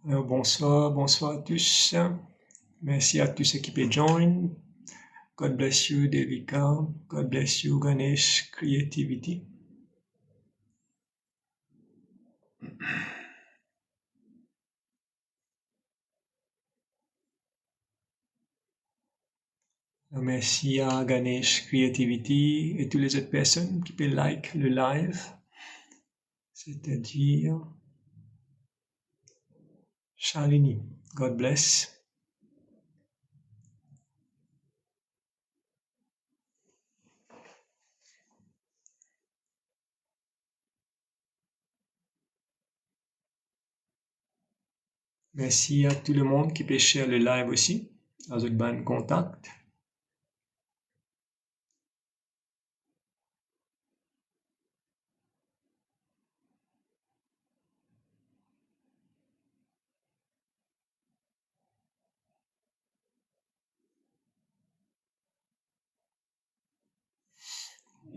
Bonsoir à tous. Merci à tous ceux qui peuvent join. God bless you, Devika. God bless you, Ganesh Creativity. Merci à Ganesh Creativity et toutes les autres personnes qui peuvent like le live. C'est-à-dire Shalini. God bless. Merci à tout le monde qui peut share le live aussi. Dans une bonne contact.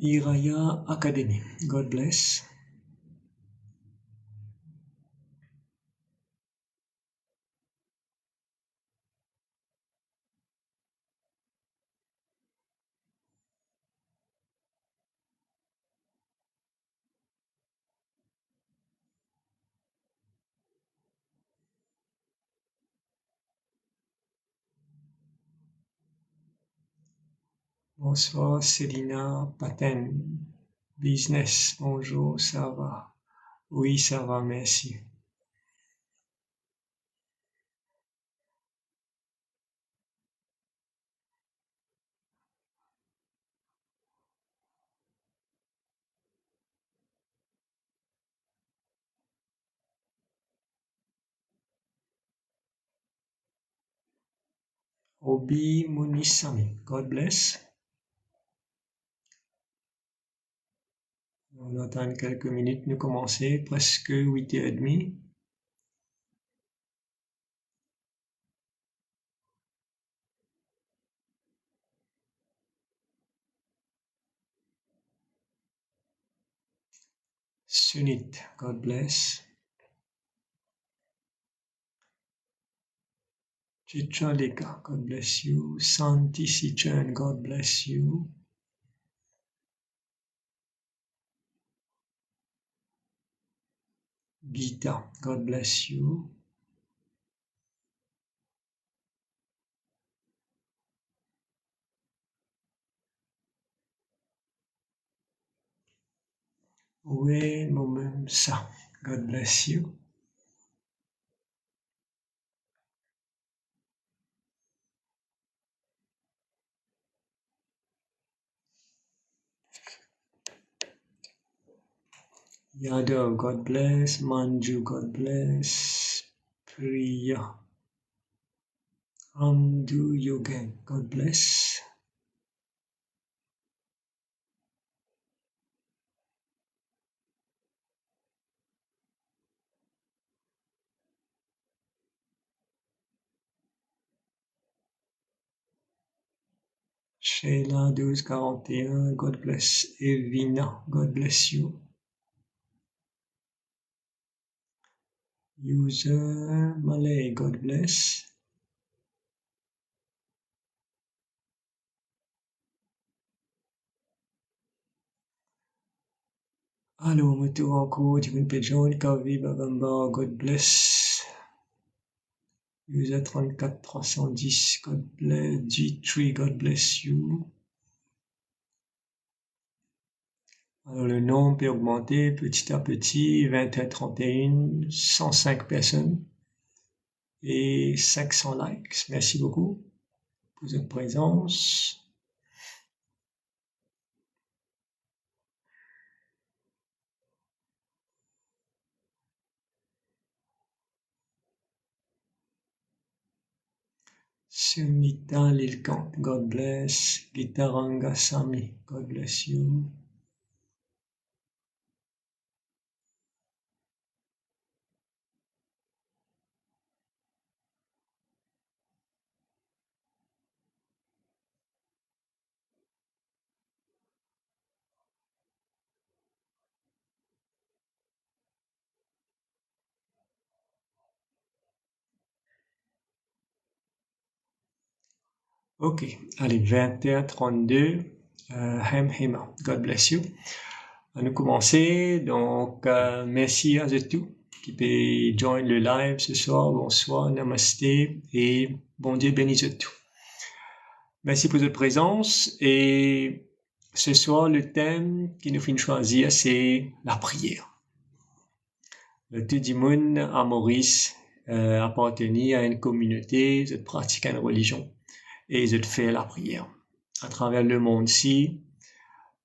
Iraya Academy. God bless. Bonsoir Célina Paten. Business, bonjour, ça va? Oui, ça va, merci. Obi Munisami, God bless. On attend quelques minutes, nous commencer, presque 8h30. Sunit, God bless. Chitralika, God bless you. Santi Sichan, God bless you. Gita, God bless you. Uwe Momemsa, God bless you. Yadav, God bless. Manju, God bless. Priya. Amdu Yogen, God bless. Sheila 1241, God bless. Evina, God bless you. User Malay, God bless. Allô, Muturanko, Jibun Pejon, Kavi Babamba, God bless. User 34310, God bless. G3, God bless you. Alors, le nombre peut augmenter petit à petit, 20h31, 105 personnes et 500 likes. Merci beaucoup pour votre présence. Sunita Lilkamp, God bless. Gitaranga Sami, God bless you. Ok, allez, 21h32, Hema, God bless you. On va commencer, donc merci à tous qui peut joindre le live ce soir, bonsoir, namasté et bon Dieu bénisse tout. Merci pour votre présence et ce soir le thème qui nous fait choisir c'est la prière. Tout le monde à Maurice appartenir à une communauté, je pratique une religion et je fais la prière. À travers le monde-ci,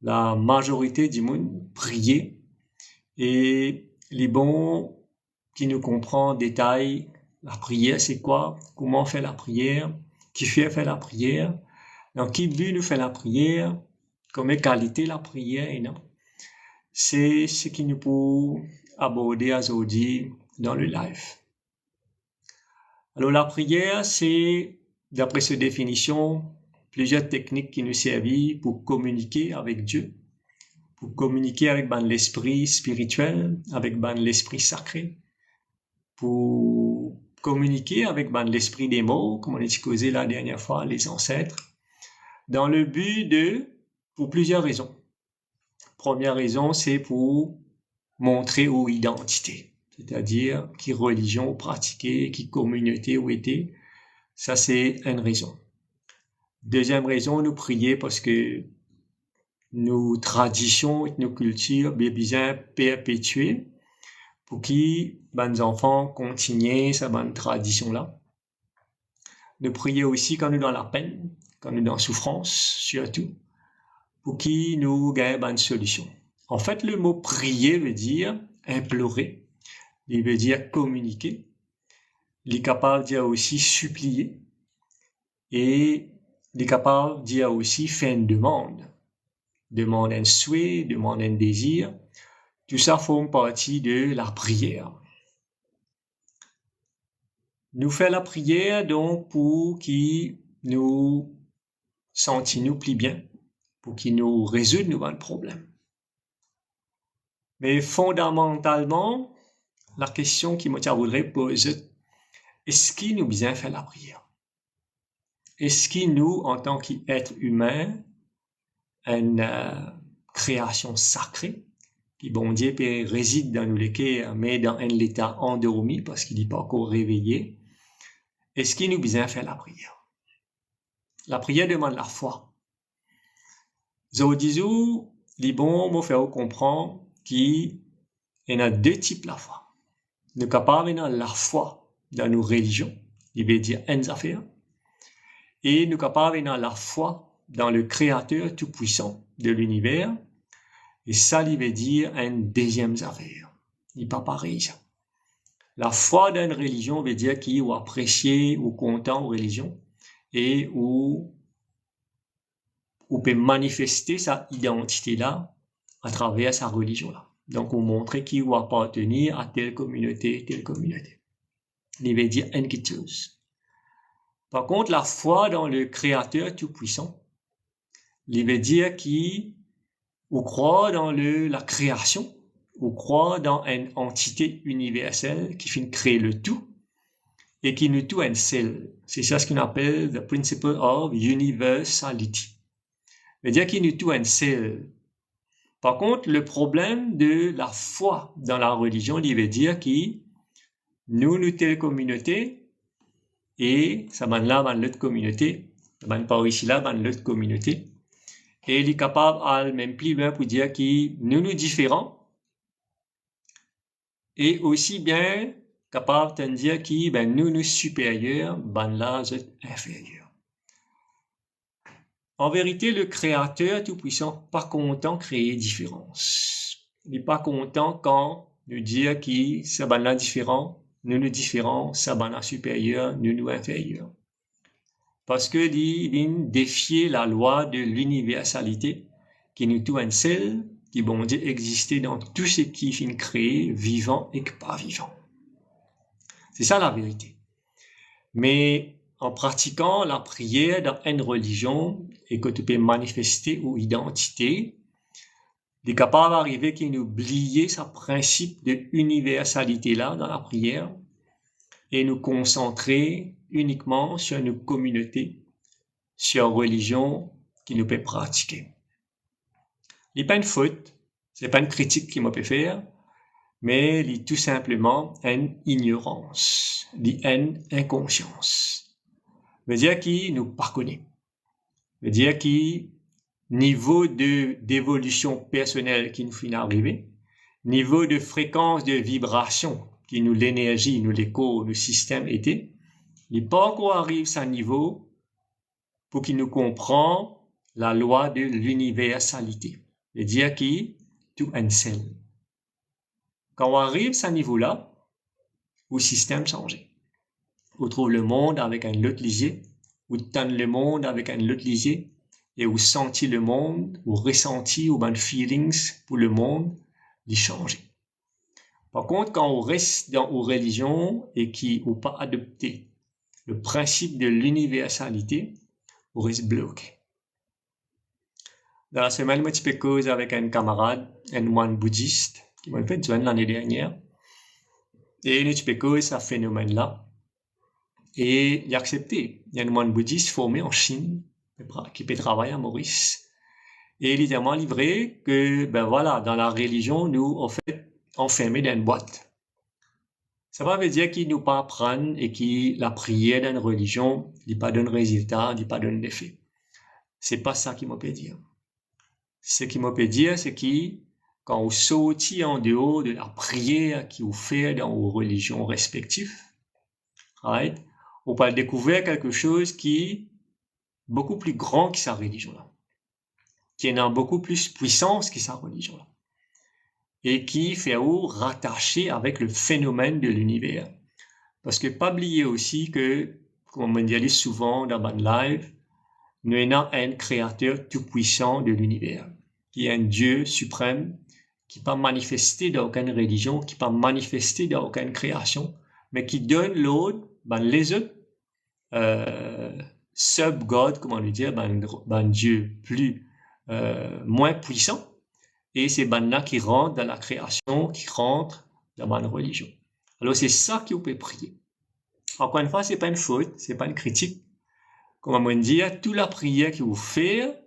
la majorité du monde prie et les bons qui nous comprend en détail la prière, c'est quoi, comment on fait la prière, qui fait la prière, dans quel but nous fait la prière, combien qualité la prière et non. C'est ce qui nous peut aborder aujourd'hui dans le live. Alors la prière, c'est, d'après cette définition, plusieurs techniques qui nous servent pour communiquer avec Dieu, pour communiquer avec l'esprit spirituel, avec l'esprit sacré, pour communiquer avec l'esprit des mots, comme on a causé la dernière fois, les ancêtres, dans le but pour plusieurs raisons. Première raison, c'est pour montrer où identité, c'est-à-dire qui religion pratiquer, qui communauté où était. Ça, c'est une raison. Deuxième raison, nous prier parce que nos traditions et nos cultures bien besoin perpétuer pour qui nos enfants continuent cette bonne tradition-là. Nous prier aussi quand nous dans la peine, quand nous dans la souffrance, surtout, pour qui nous gagnons une solution. En fait, le mot prier veut dire implorer, il veut dire communiquer, il est capable de dire aussi supplier, et il est capable de dire aussi faire une demande un souhait, demande un désir. Tout ça forme partie de la prière. Nous faisons la prière donc pour qu'il nous sentions nous plus bien, pour qu'il nous résoudre nos problèmes. Mais fondamentalement, la question qui me voudrais poser, est-ce qu'il nous bien fait la prière? Est-ce qu'il nous, en tant qu'être humain, une création sacrée, qui bon Dieu réside dans nous lesquels, mais dans un état endormi parce qu'il n'est pas encore réveillé, est-ce qu'il nous bien fait la prière? La prière demande la foi. Je dis, les bons me faire comprendre qu'il y en a deux types la foi. Nous sommes capables de la foi dans nos religions, il veut dire une affaire, et nous sommes capables de la foi dans le Créateur tout-puissant de l'univers, et ça, il veut dire une deuxième affaire. Il n'est pas pareil, ça. La foi dans une religion veut dire qu'il est apprécié ou content aux religions, et où peut manifester sa identité-là à travers sa religion-là. Donc, on montre qu'il va appartenir à telle communauté. Il veut dire une chose. Par contre, la foi dans le Créateur tout-puissant, il veut dire qu'on croit dans la création, on croit dans une entité universelle qui finit créer le tout et qui nous tout un seul. C'est ça ce qu'on appelle the principle of universality. Ça veut dire qu'il nous tout un seul. Par contre, le problème de la foi dans la religion, il veut dire que nous telle communauté et ça va là dans l'autre communauté, ça va pas ici là dans l'autre communauté. Et il est capable à même plus loin pour dire que nous différents et aussi bien capable de dire que nous supérieurs, là inférieurs. En vérité, le Créateur tout-puissant pas content créer différence. Il n'est pas content quand nous dire que ça va là différent, nous différents, ça va là supérieur, nous inférieurs. Parce que il vient défier la loi de l'universalité qui nous tout un seul, qui bon Dieu exister dans tout ce qui est créé, vivant et pas vivant. C'est ça la vérité. Mais en pratiquant la prière dans une religion et que tu peux manifester ou identité, il est capable d'arriver qu'il oublie ce principe de universalité là dans la prière et nous concentrer uniquement sur nos communautés, sur religion qui nous peut pratiquer. Il n'est pas une faute, c'est pas une critique qui m'a peut faire, mais il est tout simplement une ignorance, une inconscience. Veut dire qu'il nous pas connaît. Veut dire qu'il niveau d'évolution personnelle qui nous finit arriver, niveau de fréquence de vibration qui nous l'énergie, nous l'écho, le système était, il n'est pas encore arrivé à ce niveau pour qu'il nous comprend la loi de l'universalité. Veut dire qu'il tout un seul. Quand on arrive à ce niveau-là, le système change. On trouve le monde avec un autre lisier, ou tend le monde avec un autre lisier, et ou sentir le monde, ou ressentir, ou ben feelings pour le monde, il change. Par contre, quand on reste dans une religion et qui ou pas adopté le principe de l'universalité, on reste bloqué. Dans la semaine, moi, je cause avec un camarade, un moine bouddhiste, qui m'a fait joindre l'année dernière. Et nous, je cause ce phénomène-là. Et il a accepté. Il y a un moine bouddhiste formé en Chine, qui peut travailler à Maurice. Et il est livré que, ben voilà, dans la religion, nous, en fait, enfermés dans une boîte. Ça veut dire qu'il nous pas apprendre et que la prière dans une religion, il pas donne résultat, il pas donne effet. C'est pas ça qu'il m'a peut dire. Ce qu'il m'a peut dire, c'est que quand on sortit en dehors de la prière qui vous fait dans vos religions respectives, right, on peut découvrir quelque chose qui est beaucoup plus grand que sa religion-là, qui a beaucoup plus puissance que sa religion-là, et qui fait ou rattacher avec le phénomène de l'univers. Parce que pas oublier aussi que, comme on dit souvent dans mon live, nous avons un créateur tout puissant de l'univers, qui est un Dieu suprême, qui n'est pas manifesté dans aucune religion, qui n'est pas manifesté dans aucune création, mais qui donne l'autre, ben les autres, sub-God, comment le dire, ben Dieu plus, moins puissant, et c'est ben-là qui rentre dans la création, qui rentre dans ma religion. Alors c'est ça que vous pouvez prier. Encore une fois, c'est pas une faute, c'est pas une critique. Comme on dit, toute la prière que vous faites,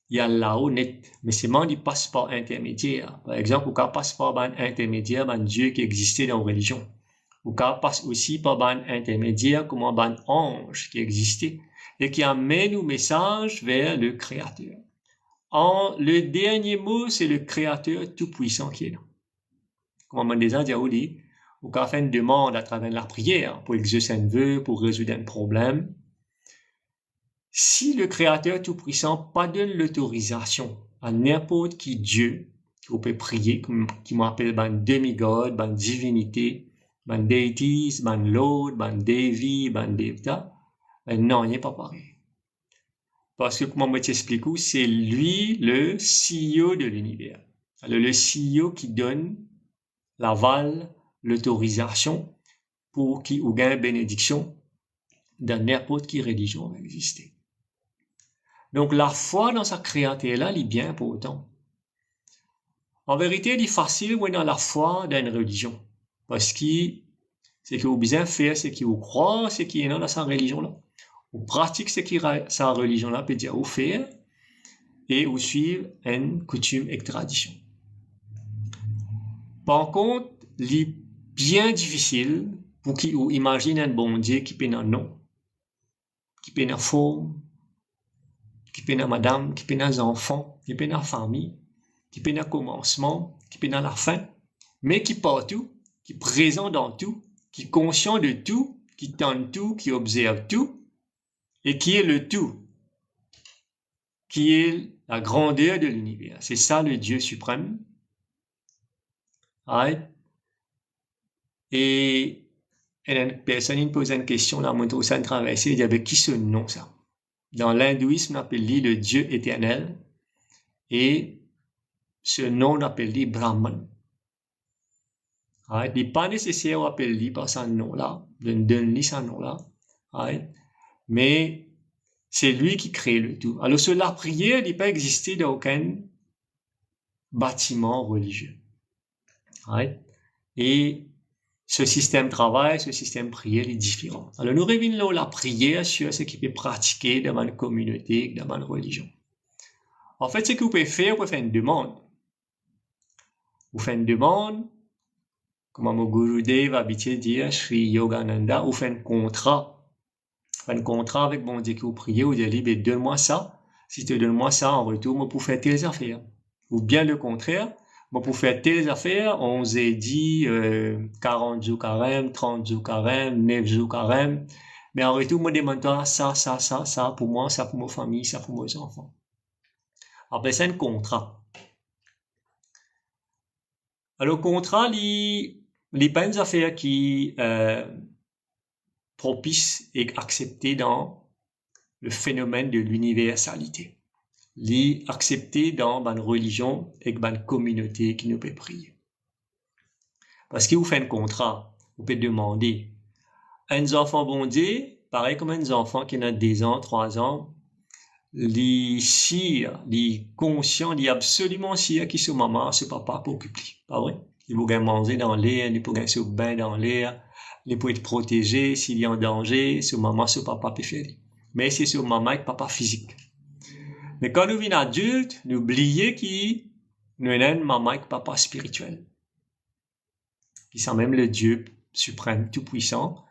il y a là-haut net, mais c'est même du passeport intermédiaire. Par exemple, vous passe par un intermédiaire, un Dieu qui existait dans la religion. Vous passe aussi par un intermédiaire comme un ange qui existait et qui amène nos messages vers le Créateur. Le dernier mot, c'est le Créateur tout-puissant qui est là. Comme on déjà dit, vous fait une demande à travers la prière pour exaucer un vœu, pour résoudre un problème. Si le Créateur tout-puissant pas donne l'autorisation à n'importe qui Dieu, qu'on peut prier, qui m'appelle demi-god, divinité, deities, Lord, Devi, Devta, non, il n'est pas pareil. Parce que, comment je t'explique, c'est lui le CEO de l'univers. Alors, le CEO qui donne l'aval, l'autorisation pour qu'il ou gagne bénédiction dans n'importe quelle religion va exister. Donc, la foi dans sa créature-là, elle est bien important. En vérité, il est facile dans la foi dans une religion. Parce que ce qu'il faut bien faire, c'est qu'il croit ce qui est dans sa religion-là. On pratique ce qui est sa religion-là, peut dire au faire, et on suit une coutume et tradition. Par contre, il est bien difficile pour qu'il imagine un bon Dieu qui peut un nom, qui peut une forme, qui peut une madame, qui peut un enfant, qui peut une famille, qui peut un commencement, qui peut la fin, mais qui partout, qui est présent dans tout, qui est conscient de tout, qui tente tout, qui observe tout, et qui est le tout, qui est la grandeur de l'univers. C'est ça le Dieu suprême. Right? Et une personne me pose une question, là, moi, ça me traverse, il dit, avec qui ce nom, ça? Dans l'hindouisme, on appelle le Dieu éternel, et ce nom, on appelle Brahman. Right? Il n'est pas nécessaire d'appeler par ce nom-là, de donner ce nom-là. Right? Mais c'est lui qui crée le tout. Alors, sur la prière, il n'a pas existé dans aucun bâtiment religieux. Right? Et ce système travail, ce système prière est différent. Alors, nous revenons la prière sur ce qui peut pratiquer dans une communauté, dans une religion. En fait, ce que vous pouvez faire, vous pouvez faire une demande. Vous faites une demande, comme mon Gurudev habitué dire, Sri Yogananda, vous faites un contrat. Vous faites un contrat avec bon Dieu que vous priez, vous dites, donne-moi ça. Si tu donnes-moi ça en retour, moi, pour faire telles affaires. Ou bien le contraire, moi, pour faire telles affaires, on s'est dit 40 jours carême, 30 jours carême, 9 jours carême. Mais en retour, moi, demande-toi ça pour moi, ça pour ma famille, ça pour mes enfants. Après, c'est un contrat. Alors, le contrat, les pas une affaire qui propice et accepté dans le phénomène de l'universalité. Les accepté dans une religion et une communauté qui nous peut prier. Parce que vous faites un contrat, vous pouvez demander un enfant bon Dieu, pareil comme un enfant qui a 2 ans, 3 ans, les sires, les conscients, les absolument sires qui sont maman, ce papa pour occuper. Pas vrai? Ils vont manger dans l'air, ils peuvent se bain dans l'air, ils peuvent être protégés s'il y a un danger, ce maman, ce papa peut faire. Mais c'est ce maman et papa physique. Mais quand nous venons adultes, nous oublions que nous avons une maman et papa spirituel. Qui sont même le Dieu suprême, tout puissant.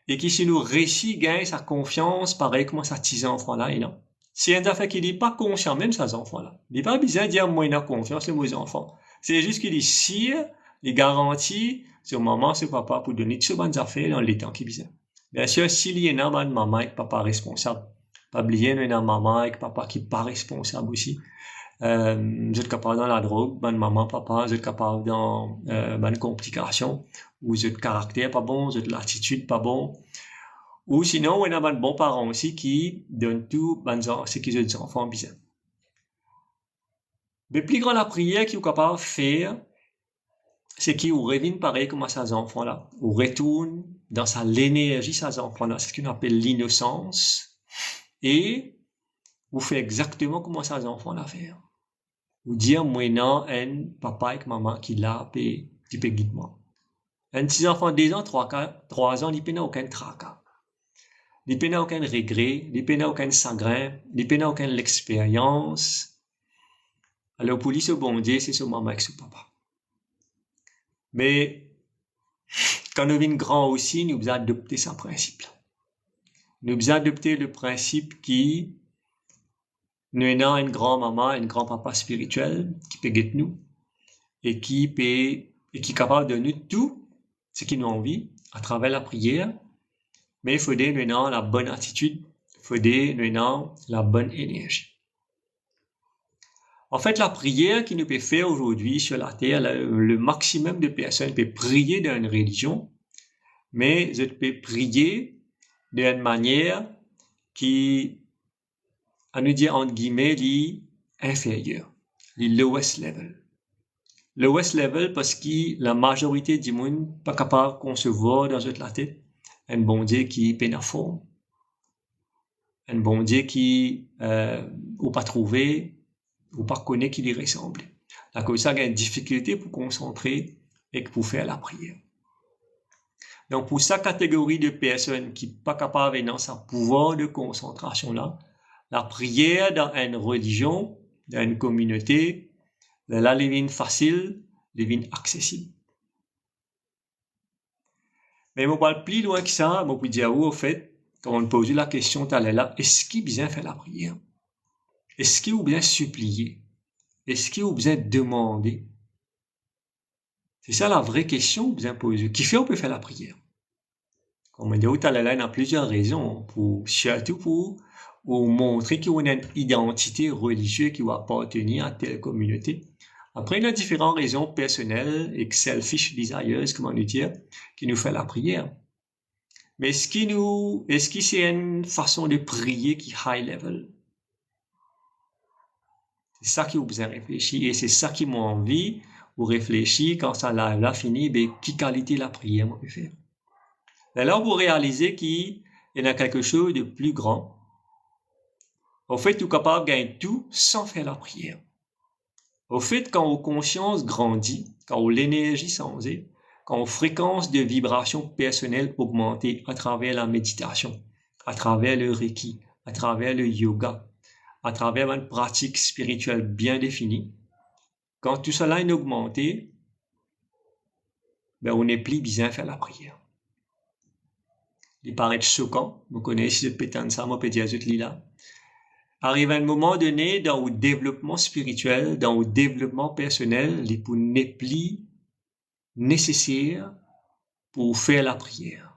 Et qui, si nous réussit, gagne sa confiance, pareil comme sa petits enfants-là, et non. C'est un affaire qui n'est pas conscient, même ces enfants-là. Il n'est pas besoin de dire, moi, il a confiance, c'est mes enfants. C'est juste qu'il est sûr, il garantit, c'est au moment, c'est papa, pour donner toutes ces bonnes affaires dans les temps qui besoin. Bien sûr, s'il y a une maman et papa responsable, pas oublier, il y a une maman et papa qui n'est pas responsable aussi. Vous êtes capable dans la drogue, bonne maman, papa, vous êtes capable dans bonne complication, ou vous êtes caractère pas bon, vous êtes l'attitude pas bon, ou sinon, on a un bon parent aussi qui donne tout, ce qu'ils ont des enfants bizarres. Mais plus grand la prière qu'ils sont capables de faire, c'est qu'ils reviennent pareil comme à ces enfants-là, ou retournent dans l'énergie ces enfants-là, c'est ce qu'on appelle l'innocence, et vous faites exactement comme ces enfants-là faire. Ou dire, moi, non, un papa et maman qui l'a, qui peut guider moi. Un petit enfant, 2 ans, 3 ans, il n'a aucun tracas. Il n'a aucun regret, il n'a aucun chagrin, il n'a aucune expérience. Alors, pour lui, ce bon Dieu, c'est ce maman et ce papa. Mais, quand nous venons grand aussi, nous devons adopter ce principe-là. Nous devons adopter le principe qui, nous ayons une grand-maman, un grand-papa spirituel qui peut guider nous et qui est capable de nous tout ce qu'ils nous envie à travers la prière. Mais il faut nous ayons la bonne attitude, il faut nous ayons la bonne énergie. En fait, la prière qui nous peut faire aujourd'hui sur la terre, le maximum de personnes peuvent prier dans une religion, mais je peux prier d'une manière qui, à nous dire entre guillemets, inférieure, le lowest level. Lowest level parce que la majorité du monde n'est pas capable de concevoir dans la tête un bon Dieu qui est pénaforme, un bon Dieu qui ou pas trouvé, ou pas connaît qui lui ressemble. Là, comme ça, il y a une difficulté pour concentrer et pour faire la prière. Donc, pour cette catégorie de personnes qui sont pas capables dans ce pouvoir de concentration-là, la prière dans une religion, dans une communauté, là, elle devient facile, elle devient accessible. Mais on parle plus loin que ça, on peut dire, au fait, quand on pose la question, là, est-ce qu'il bien fait la prière? Est-ce qu'il ou bien supplier? Est-ce qu'il ou bien demander? C'est ça la vraie question que vous bien poser. Qui fait on peut faire la prière? Comme on dit, il y a plusieurs raisons, surtout pour montrer qu'on a une identité religieuse qui va appartenir à telle communauté. Après, il y a différentes raisons personnelles et selfish desires, comment nous dire, qui nous fait la prière. Mais est-ce que c'est une façon de prier qui high level? C'est ça qui vous besoin réfléchir et c'est ça qui m'a envie de réfléchir quand ça là fini, ben, qui qualité la prière moi peut faire. Et là, vous réalisez qu'il y a quelque chose de plus grand. Au fait, vous êtes capable de gagner tout sans faire la prière. Au fait, quand vos consciences grandit, quand l'énergie s'enlève, quand vos fréquences de vibration personnelle augmentent à travers la méditation, à travers le Reiki, à travers le yoga, à travers une pratique spirituelle bien définie, quand tout cela est augmenté, ben on n'est plus besoin de faire la prière. Il paraît choquant, vous connaissez ce pétan ça, moi, peut dire là. Arrive à un moment donné dans le développement spirituel, dans le développement personnel, il n'est plus nécessaire pour faire la prière.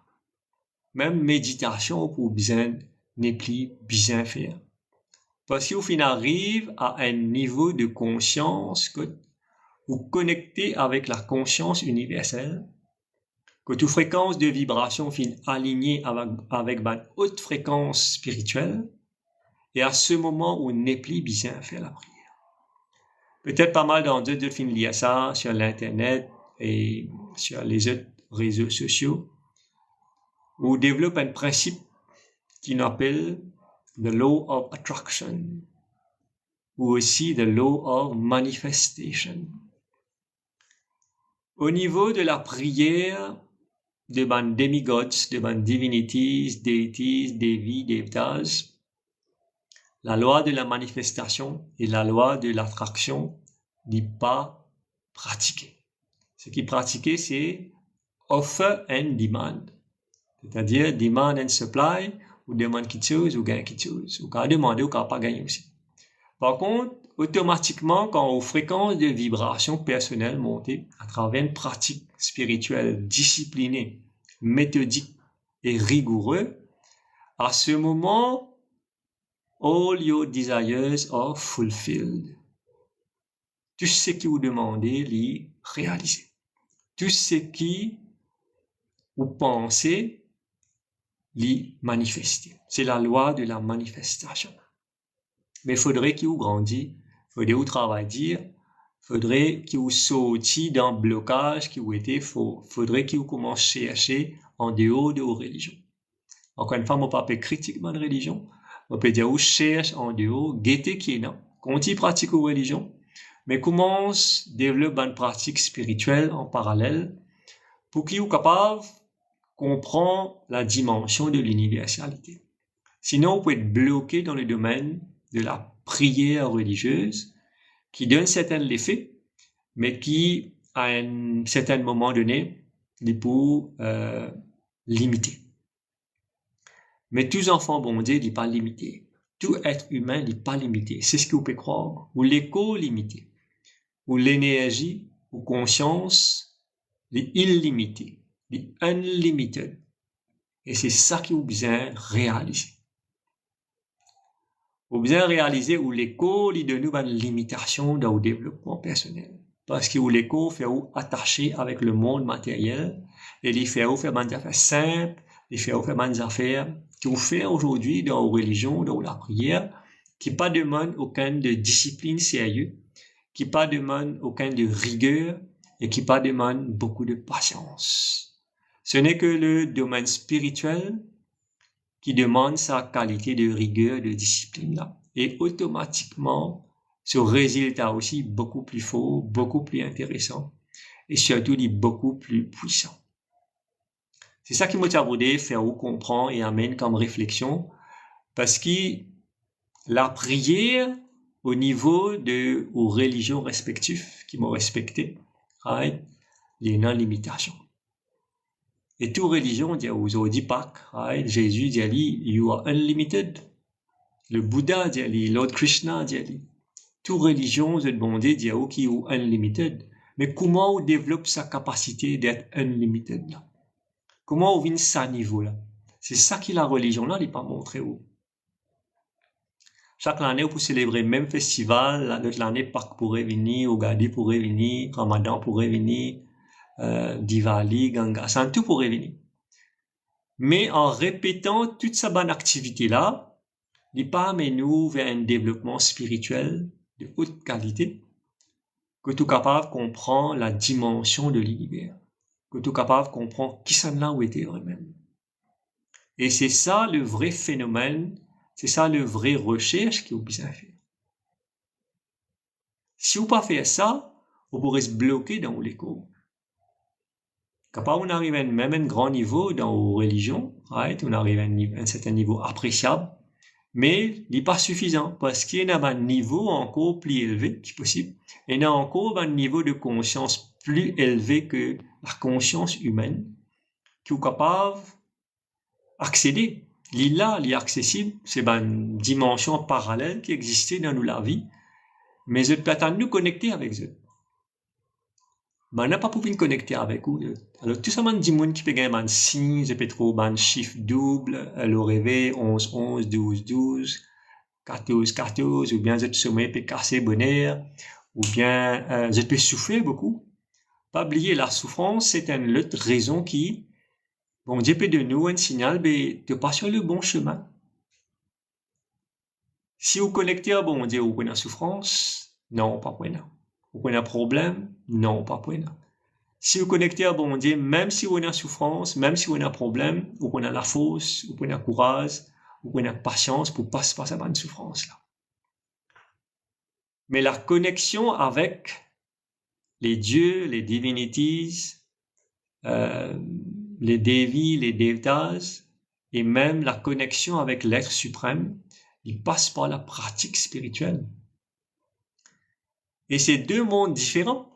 Même méditation pour besoin n'est plus besoin faire. Parce qu'au final arrive à un niveau de conscience que vous connectez avec la conscience universelle, que toute fréquence de vibration finit alignée avec une haute fréquence spirituelle, et à ce moment où on n'est plus besoin de faire la prière. Peut-être pas mal d'autres films liés à ça, sur l'Internet et sur les autres réseaux sociaux, où on développe un principe qu'on appelle the law of attraction, ou aussi the law of manifestation. Au niveau de la prière de ban demigods, de ban divinities, deities, devi, devtas, la loi de la manifestation et la loi de l'attraction n'est pas pratiquée. Ce qui est pratiqué, c'est offer and demand. C'est-à-dire demand and supply, ou demande quelque chose, ou gagne quelque chose. Ou quand demander, ou quand pas gagner aussi. Par contre, automatiquement, quand aux fréquences de vibration personnelle montent à travers une pratique spirituelle disciplinée, méthodique et rigoureuse, à ce moment, all your desires are fulfilled. Tout ce qui vous demandez, l'y réaliser. Tout ce qui vous pensez, l'y manifester. C'est la loi de la manifestation. Mais il faudrait qu'il vous grandisse, il faudrait vous travailler, il faudrait qu'il vous sortiez dans le blocage qui vous était, il faudrait qu'il vous commence à chercher en dehors de vos religions. Encore une fois, on ne peut pas critiquer de religion, on peut dire, vous cherchez en dehors, guettez qui est non, continue pratique vos religions, mais commence, développe une pratique spirituelle en parallèle pour qu'il vous capable de comprendre la dimension de l'universalité. Sinon, vous pouvez être bloqué dans le domaine de la prière religieuse qui donne certains effets, mais qui, à un certain moment donné, est pour limiter. Mais tous enfants bon Dieu n'est pas limité. Tout être humain n'est pas limité. C'est ce que vous pouvez croire. Ou l'écho limité. Ou l'énergie, ou conscience, est illimité. Est unlimited. Et c'est ça que vous avez besoin de réaliser. Vous avez besoin de réaliser où l'écho lui donne une limitation dans le développement personnel. Parce que l'écho fait vous attacher avec le monde matériel et il fait vous faire des affaires simples, il fait vous faire des affaires que vous faites aujourd'hui dans la religion, dans la prière, qui pas demande aucun de discipline sérieuse, qui pas demande aucun de rigueur et qui pas demande beaucoup de patience. Ce n'est que le domaine spirituel qui demande sa qualité de rigueur, de discipline là. Et automatiquement, ce résultat aussi beaucoup plus fort, beaucoup plus intéressant et surtout beaucoup plus puissant. C'est ça qui m'a abordé, faire vous comprendre et amène comme réflexion parce que la prière au niveau de aux religions respectives qui m'ont respecté, right, il y a une limitation. Et toute religion dit aujourd'hui Pâques, right, Jésus dit you are unlimited. Le Bouddha dit Lord Krishna dit toute religion de demander dit qui est unlimited. Mais comment on développe sa capacité d'être unlimited là? Comment on vient à ce niveau-là? C'est ça qui la religion là n'est pas montré où. Chaque année, on peut célébrer le même festival. L'autre année, Pâques pourrait venir, Ugadi pourrait venir, Ramadan pourrait venir, Diwali, Ganga, ça tout pourrait venir. Mais en répétant toute sa bonne activité-là, il pas amener nous vers un développement spirituel de haute qualité, que tu es capable de comprendre la dimension de l'univers, que tu es capable de comprendre qui ça là où était vraiment. Et c'est ça le vrai phénomène, c'est ça le vrai recherche qui est besoin faire. Si vous pas faire ça, vous pourrez se bloquer dans l'écho. Capable, on arrive à même un grand niveau dans nos religions, right? On arrive à un certain niveau appréciable, mais il n'est pas suffisant parce qu'il y a un niveau encore plus élevé qui est possible. Il y a encore un niveau de conscience plus élevé que la conscience humaine qui est capable d'accéder. Il est accessible, c'est une dimension parallèle qui existait dans la vie, mais je peux nous connecter avec eux. On n'a pas pu nous connecter avec eux. Alors, tout ça, man, dit monde qui peut gagner un signe, je peux trouver un chiffre double, le réveil, 11, 11, 12, 12, 14, 14, ou bien je sommeil peut casser bonheur, ou bien je peux souffrir beaucoup. Pas oublier, la souffrance, c'est une autre raison qui, bon Dieu peut de nous un signal, mais de pas sur le bon chemin. Si vous connectez à bon Dieu, vous avez une souffrance, non, pas pour nous. Vous avez un problème, non, pas pour nous. Si vous connectez à bon Dieu, même si vous avez une souffrance, même si vous avez un problème, vous avez la force, vous avez le courage, vous avez la patience pour pas se passer à une souffrance là. Mais la connexion avec les dieux, les divinities, les dévis, les devtas, et même la connexion avec l'être suprême, il passe par la pratique spirituelle. Et c'est deux mondes différents.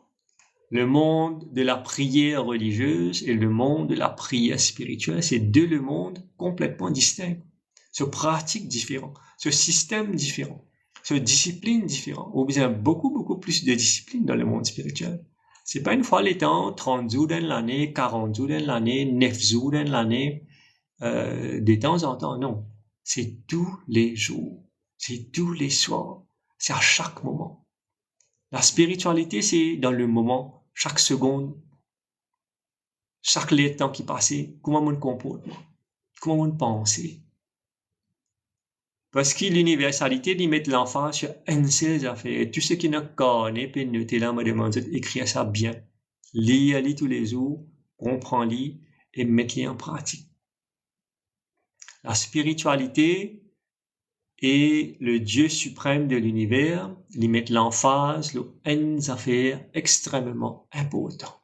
Le monde de la prière religieuse et le monde de la prière spirituelle, c'est deux mondes complètement distincts. Ce pratique différent, ce système différent, ce discipline différent. On a besoin beaucoup plus de discipline dans le monde spirituel. C'est pas une fois les temps, 30 jours dans l'année, 40 jours dans l'année, 9 jours dans l'année, de temps en temps, non. C'est tous les jours, c'est tous les soirs, c'est à chaque moment. La spiritualité, c'est dans le moment, chaque seconde, chaque temps qui passe, comment on comporte, comment on pense. Parce que l'universalité, il met l'emphase sur une seule affaire. Et tout ce qui ne connaît pas noter là, me demande d'écrire ça bien. Lire tous les jours, comprendre-le et mettre-le en pratique. La spiritualité et le Dieu suprême de l'univers, ils mettent l'emphase sur une affaire extrêmement importante.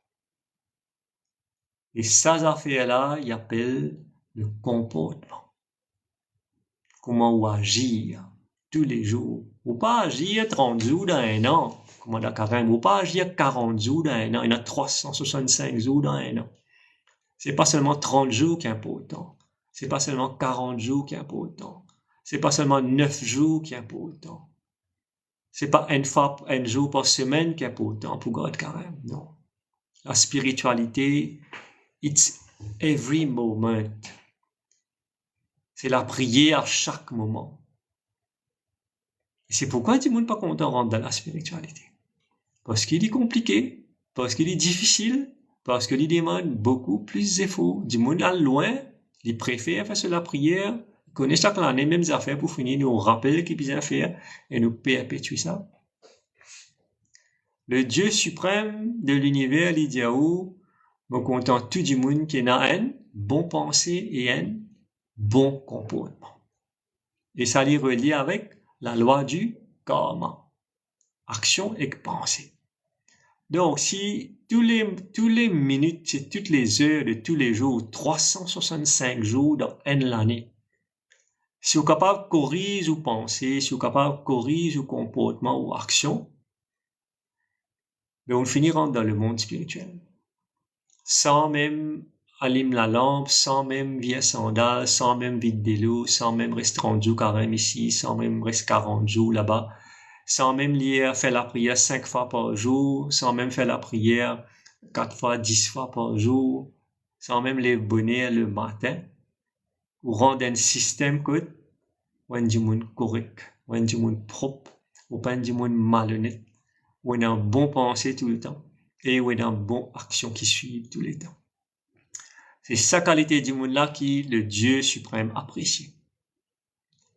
Et ces affaires-là, ils appellent le comportement. Comment agir tous les jours. Ou pas agir 30 jours dans un an, comme on a carrément. Ou pas agir 40 jours dans un an. Il y en a 365 jours dans un an. C'est pas seulement 30 jours qui est important. C'est pas seulement 40 jours qui est important. C'est pas seulement 9 jours qui est important. C'est pas un jour par semaine qui est important pour God carême. Non. La spiritualité, it's every moment. C'est la prière à chaque moment. Et c'est pourquoi tout le monde n'est pas content de rentrer dans la spiritualité. Parce qu'il est compliqué, parce qu'il est difficile, parce qu'il demande beaucoup plus d'efforts. Du monde là loin, il préfère faire la prière, il connaît chaque année les mêmes affaires pour finir, nous rappelle qu'il peut faire et nous perpétuer ça. Le Dieu suprême de l'univers, il dit à où, me content tout du monde qui a un bon pensée et un bon comportement. Et ça les relie avec la loi du karma. Action et pensée. Donc, si tous les minutes, c'est toutes les heures de tous les jours, 365 jours dans une année, si vous êtes capable de corriger ou penser, si vous êtes capable de corriger ou comportement ou action, on finira dans le monde spirituel. Sans même allumer la lampe, sans même via sandales, sans même vider l'eau, sans même rester 30 jours carême ici, sans même rester 40 jours là-bas, sans même faire la prière 5 fois par jour, sans même faire la prière 4 fois, 10 fois par jour, sans même les bonheurs le matin, ou rendre un système que ou un du monde correct, ou un du monde propre, ou pas un du monde malhonnête, ou un bon pensée tout le temps, et ou une bonne action qui suit tout le temps. C'est sa qualité du monde-là qui le Dieu suprême apprécie.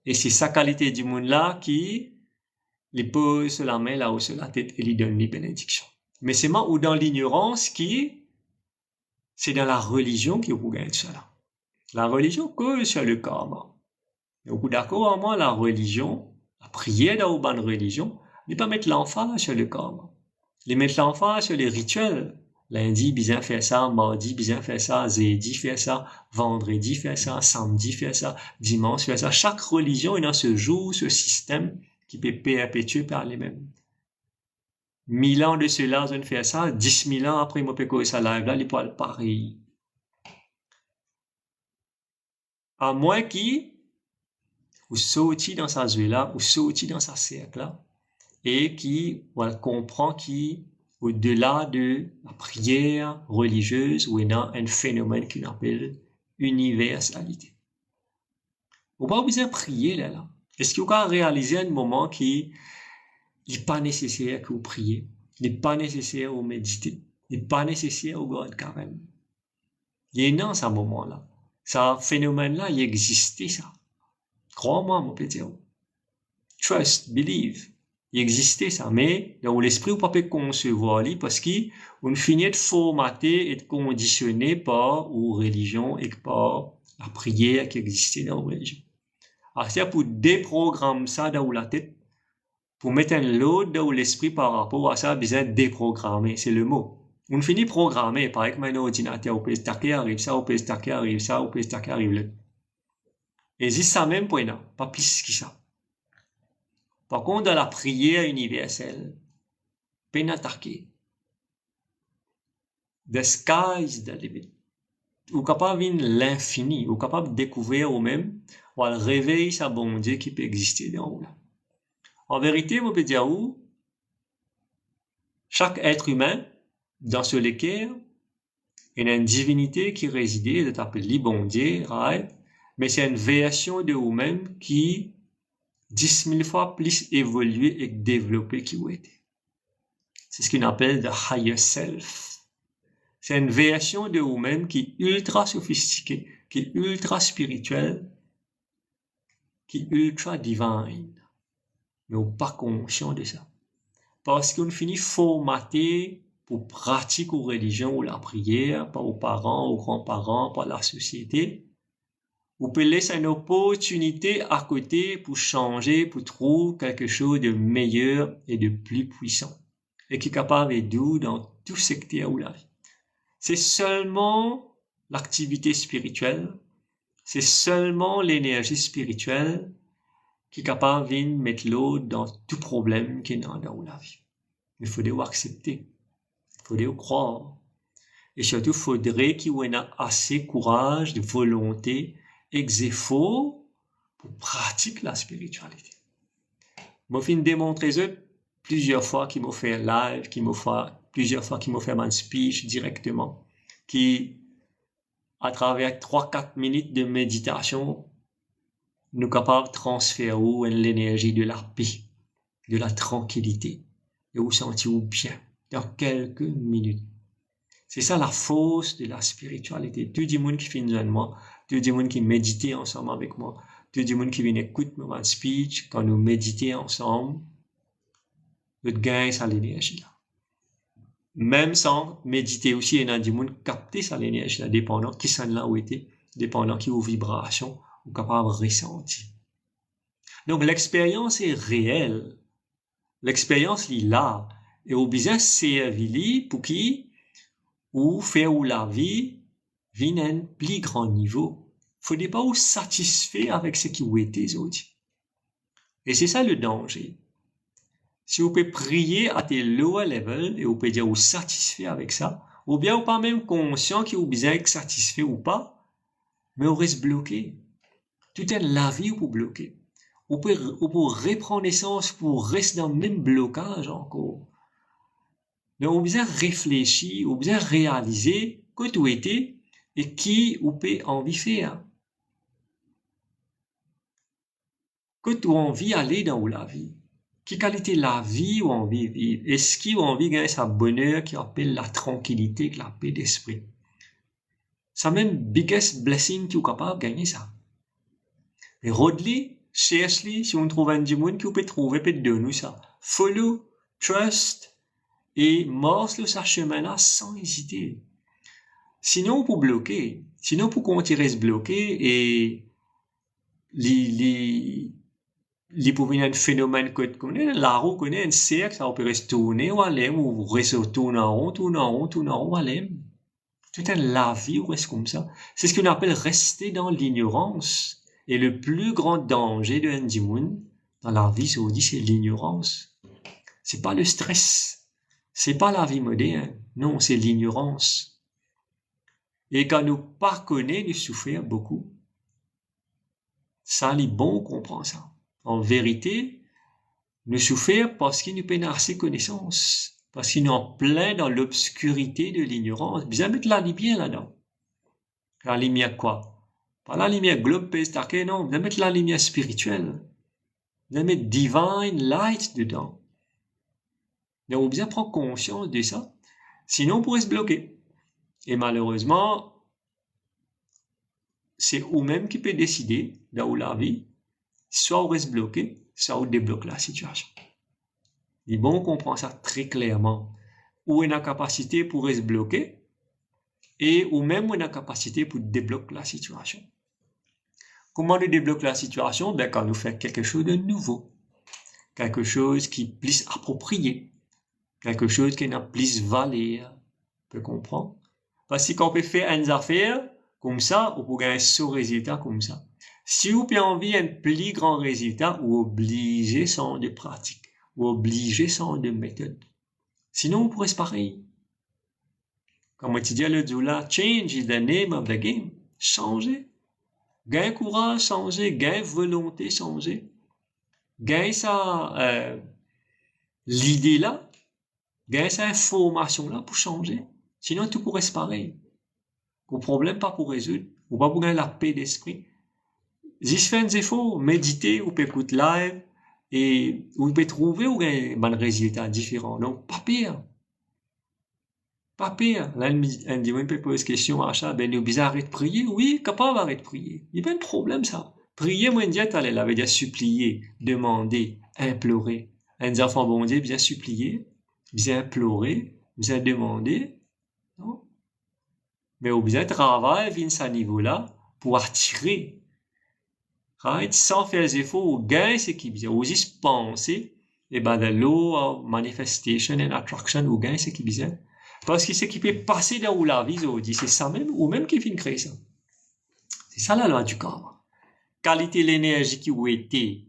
Et c'est sa qualité du monde-là qui les pose sur la main là-haut sur la tête et lui donne les bénédictions. Mais c'est moi ou dans l'ignorance c'est dans la religion qui vous gagne cela. La religion que sur le karma. Et au bout d'accord à moi, la religion, la prière dans une religion, ne pas mettre l'emphase sur le karma. Les mettre l'emphase sur les rituels, Lundi, bien faire ça. Mardi, bien faire ça. Jeudi, faire ça. Vendredi, faire ça. Samedi, faire ça. Dimanche, faire ça. Chaque religion est dans ce jour, ce système qui peut perpétuer par les mêmes. 1000 ans de cela, je ne fais ça. 10 000 ans après, moi, peux ça live là, il peut être pareil. À moins qu'il, ou sorti dans sa zone là, ou sorti dans sa cercle là, et qui comprend qui au-delà de la prière religieuse ou il y a un phénomène qu'on appelle universalité. On va besoin prier là. Est-ce qu'il y a réaliser un moment qui n'est pas nécessaire que vous priez, il n'est pas nécessaire de méditer, il n'est pas nécessaire de God carême. Il y a dans ce moment-là. Ce phénomène-là, il existait ça. Crois-moi, mon petit. Trust, believe. Il existait ça, mais dans l'esprit, on ne peut pas concevoir parce qu'on finit de formater et de conditionner par ou religion et par la prière qui existait dans la religion. Alors, c'est pour déprogrammer ça dans la tête, pour mettre un load dans l'esprit par rapport à ça, besoin de déprogrammer, c'est le mot. On finit programmer, par exemple, un ordinateur, on peut stacker, arrive ça, on peut stacker, arrive ça, on peut stacker, arrive là. Et c'est ça même point là, pas plus que ça. Par contre, dans la prière universelle, peine attaquer. The sky is the limit. Ou capable de l'infini, ou capable de découvrir ou même, ou à réveiller sa bon Dieu qui peut exister dans nous. En vérité, on peut dire où chaque être humain, dans ce lequel, il y a une divinité qui résidait, c'est appelé bon Dieu, right? Mais c'est une version de vous-même qui 10 000 fois plus évolué et développé qu'il vous était. C'est ce qu'on appelle the higher self. C'est une version de vous-même qui est ultra sophistiquée, qui est ultra spirituelle, qui est ultra divine. Mais on n'est pas conscient de ça. Parce qu'on finit formaté pour pratiquer ou religion ou la prière, par aux parents, aux grands-parents, par la société. Vous pouvez laisser une opportunité à côté pour changer, pour trouver quelque chose de meilleur et de plus puissant. Et qui est capable de d'où dans tout secteur de la vie. C'est seulement l'activité spirituelle, c'est seulement l'énergie spirituelle qui est capable de mettre l'eau dans tout problème qui est dans la vie. Il faudrait accepter, il faudrait croire. Et surtout, il faudrait qu'il y ait assez de courage, de volonté, d'effort pour pratiquer la spiritualité. Moi, je démontrer ça plusieurs fois qu'il m'a fait live, plusieurs fois qu'il m'a fait un speech directement, qui, à travers 3-4 minutes de méditation, nous sommes capables de transférer l'énergie de la paix, de la tranquillité, et vous sentir bien dans quelques minutes. C'est ça la force de la spiritualité. Tout le monde qui finit de moi, tout le monde qui médite ensemble avec moi, tout le monde qui vient écouter mon speech, quand nous méditons ensemble, notre gain, ça l'énergie là. Même sans méditer aussi, il y a des gens qui captent ça l'énergie là, dépendant qui sont là où était, dépendant qui aux vibrations, ou capable de ressentir. Donc l'expérience est réelle. L'expérience est là. Et au besoin servir pour qui, ou faire ou la vie, vient à un plus grand niveau. Faut pas vous satisfaire avec ce qui vous était aujourd'hui. Et c'est ça le danger. Si vous pouvez prier à tes lower level et vous pouvez dire vous satisfait avec ça, ou bien vous pas même conscient que vous besoin être satisfait ou pas, mais vous reste bloqué. Tout est la vie pour bloquer. Vous pouvez reprendre naissance pour rester dans le même blocage encore. Mais vous besoin réfléchir, vous besoin réaliser que tout était et qui vous pouvez envie faire. Que tu as envie d'aller dans la vie. Quelle qualité la vie ou envie de vivre? Est-ce qu'il a envie de gagner sa bonheur qui appelle la tranquillité, la paix d'esprit? C'est même biggest blessing qui est capable de gagner ça. Mais Rodley, cherche-les, si on trouve un monde qui peut trouver, peut de nous ça. Follow, trust, et morce le sa chemin là sans hésiter. Sinon, pour bloquer, sinon pour continuer à se bloquer et il peut venir un phénomène que tu connais, la roue connaît un cercle, ça peut rester tourner ou aller, ou rester tourner en rond, tourner en rond, tourner en rond, aller. Tout est la vie ou reste comme ça. C'est ce qu'on appelle rester dans l'ignorance. Et le plus grand danger de Andy Moon dans la vie, c'est l'ignorance. C'est pas le stress. C'est pas la vie moderne. Non, c'est l'ignorance. Et quand nous pas connaît, nous souffrir beaucoup. Ça, les bons comprend ça. En vérité, nous souffrir parce qu'il nous peine assez connaissance. Parce qu'il nous en plein dans l'obscurité de l'ignorance. Bien mettre la lumière là-dedans. La lumière quoi? Pas la lumière globe, non. Bien mettre la lumière spirituelle. Bien mettre divine light dedans. Donc, on bien prendre conscience de ça. Sinon, on pourrait se bloquer. Et malheureusement, c'est vous-même qui peut décider dans la vie. Soit on reste bloqué, soit on débloque la situation. Et bon, on comprend ça très clairement. Ou on a capacité pour rester bloqué, et ou même on a capacité pour débloquer la situation. Comment on débloque la situation? Ben, quand nous faisons quelque chose de nouveau. Quelque chose qui est plus approprié. Quelque chose qui n'a plus valeur. On peut comprendre? Parce que quand on peut faire une affaire comme ça, on peut gagner ce résultat comme ça. Si vous avez envie d'un plus grand résultat, vous obligez sans de pratique, ou obligez sans de méthode. Sinon, vous pourrez se pareil. Comme tu dis le Dula, change is the name of the game. Changer. Gain courage, changer. Gain volonté, changer. Gain ça, l'idée là. Gain sa information là pour changer. Sinon, tout pourrait se pareil. Le problème pas pour résoudre, ou pas pour gagner la paix d'esprit. Juste faire des efforts, méditer, ou peut écouter live, et vous pouvez trouver ou un bon résultat différent. Donc, pas pire. Pas pire. Là, un dimanche peut poser question à ça, ben, nous bizarre arrêter de prier. Oui, capable d'arrêter de prier. Il y a pas de problème, ça. Prier, moi, dit, allez, là, veut dire supplier, demander, implorer. Un enfant bon Dieu, bien supplier, bien implorer, bien demander, non? Mais au bien travail, vient à ce niveau-là, pour attirer. Right? Sans faire des efforts, ou gain ce qui vient, ou juste penser, et ben, the law of manifestation and attraction, ou gain ce qui vient. Parce que ce qui peut passer dans la vie, c'est ça même, ou même qui finit créer ça. C'est ça la loi du corps. Qualité l'énergie qui a été,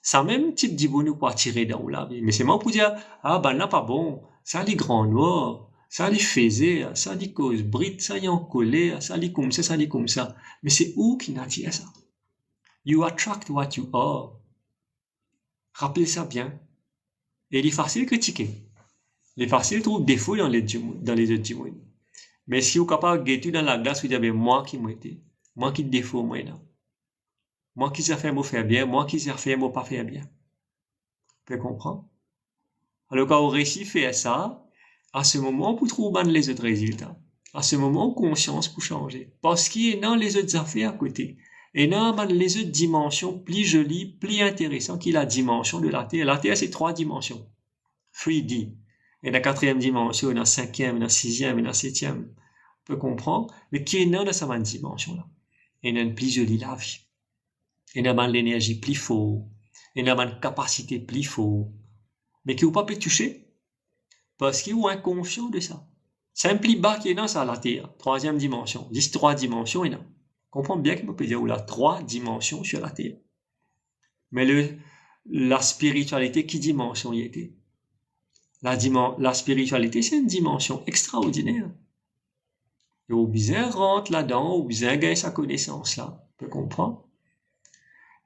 ça même type de bonheur pour attirer dans la vie. Mais c'est moi pour dire, ah ben là pas bon, ça les grands noirs, ça les faisait, ça les cause brite, ça y en colère, ça les comme ça les comme ça. Mais c'est où qui n'attire ça? You attract what you are. Rappelez ça bien. Et il est facile de critiquer. Il est facile de trouver des défauts dans les autres témoins. Mais si vous êtes capable de gagner dans la glace, vous dites, moi qui m'étais, moi qui défaut, moi là. Moi qui sais faire, moi faire bien, moi qui sais faire, moi pas faire bien. Vous pouvez comprendre? Alors quand vous réussissez à faire ça, à ce moment, vous trouvez les autres résultats. À ce moment, conscience pour changer. Parce qu'il y a dans les autres affaires à côté. Et dans les autres dimensions plus jolies, plus intéressantes, qui est la dimension de la Terre. La Terre, c'est 3 dimensions. 3D. Et la 4e dimension, et la 5e, et la 6e, et la 7e. On peut comprendre. Mais qui est dans cette dimension-là? Et dans une plus jolie la vie. Et dans l'énergie plus forte. Et dans une capacité plus forte. Mais qui vous pas peut toucher. Parce qu'ils sont inconscients de ça. C'est un plus bas qui est dans ça, la Terre. 3e dimension. 3 dimensions et non. Comprends bien que je peux dire, la 3 dimensions sur la Terre. Mais la spiritualité, qui dimension y était? La spiritualité, c'est une dimension extraordinaire. Et au besoin rentre là-dedans, au besoin gagne sa connaissance là. Tu peux comprendre?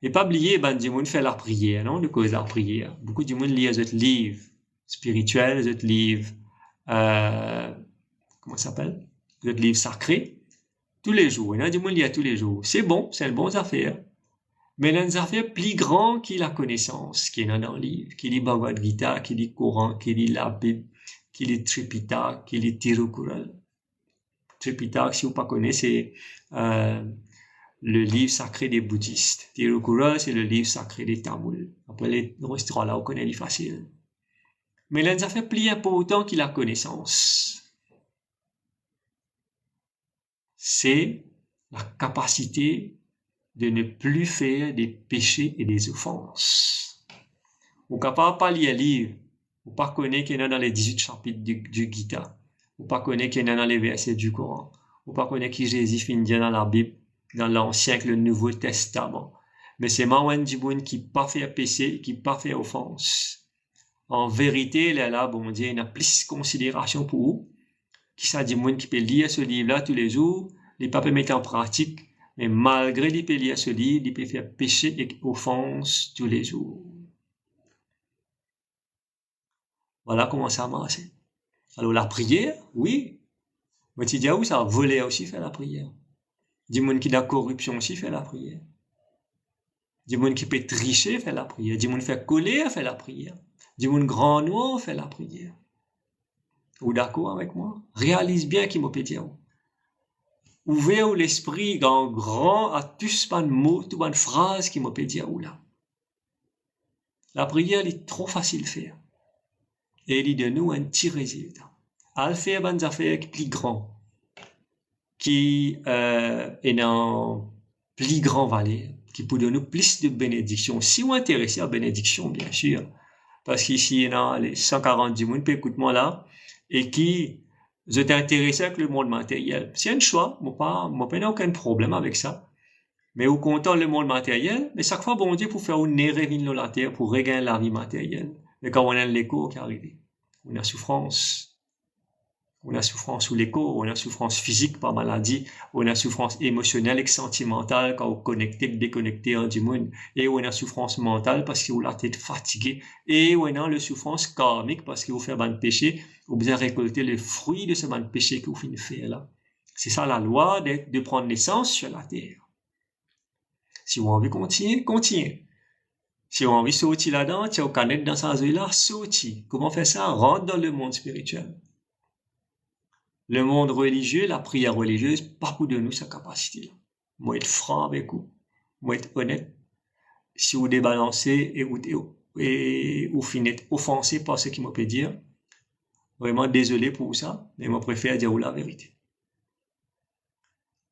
Et pas oublier, ben, du monde fait la prière, non? De cause de la prière. Beaucoup du monde lit les autres livres spirituels, les autres livres, comment ça s'appelle? Les autres livres sacrés. Tous les jours. Il y en a du monde lit tous les jours. C'est bon, c'est une bonne affaire. Mais il y a des affaires plus grandes qui la connaissance, qui est dans le livre, qui lit Bhagavad Gita, qui lit Coran, qui lit la Bible, qui lit Tripitaka, qui lit Tirukkural. Tripitaka, si vous ne connaissez, c'est le livre sacré des bouddhistes. Tirukkural, c'est le livre sacré des Tamouls. Après les trois là, on connaît les faciles. Mais il y a des affaires plus importantes qui la connaissance. C'est la capacité de ne plus faire des péchés et des offenses. Ou capable pas lire livre, ou pas connaître qu'il y en a dans les 18 chapitres du Gita, ou pas connaître qu'il y en a dans les versets du Coran, ou pas connaître qui Jésus finit dire dans la Bible, dans l'Ancien et le Nouveau Testament. Mais c'est Mawan Djiboun qui pas fait péché, qui pas fait offense. En vérité, là, bon Dieu, il y a plus de considération pour vous, qui ça dit qui peut lire ce livre-là tous les jours, il peut pas mettre en pratique, mais malgré qu'il peut lire ce livre, il peut faire péché et offense tous les jours. Voilà comment ça marche. Alors la prière, oui. Mais tu dis où ça voler aussi fait la prière. Du monde qui a la corruption aussi fait la prière. Du monde qui peut tricher fait la prière. Du monde qui fait colère fait la prière. Du monde grand noir fait la prière. Vous d'accord avec moi? Réalise bien qui m'a peut dire. Ouvrez l'esprit grand à tout ce ban mot, tout ban phrase qui m'a peut dire ou là. La prière est trop facile à faire. Et il donne nous un petit résultat. À faire des affaires plus grand, qui est dans plus grand valeur, qui peut donner plus de bénédictions. Si vous êtes intéressé à bénédiction, bien sûr, parce qu'ici, il y a les 140 personnes, écoute-moi là, et qui vous êtes intéressé avec le monde matériel. C'est un choix, moi pas aucun problème avec ça. Mais au content le monde matériel, mais chaque fois, bon Dieu, pour faire une revine la terre, pour regagner la vie matérielle. Mais quand on a l'écho qui arrive, on a souffrance. On a souffrance sous l'écho, on a souffrance physique par maladie, on a souffrance émotionnelle et sentimentale quand on connecté, déconnecté du monde, et on a souffrance mentale parce que vous la tête fatiguée, et on a la souffrance karmique parce que vous faites un péché, vous bien récolter le fruit de ce bon péché que vous finissez de faire là. C'est ça la loi de prendre naissance sur la terre. Si vous avez envie de continuer, continuez. Si vous avez envie de sortir là-dedans, tu as canette dans sa zone là, sortir. Comment faire ça? Rentre dans le monde spirituel. Le monde religieux, la prière religieuse, pas pour de nous sa capacité. Moi, être franc avec vous. Moi, être honnête. Si vous débalancez et vous finissez offensé par ce qu'il m'a peut dire, vraiment désolé pour ça, mais moi préfère dire la vérité.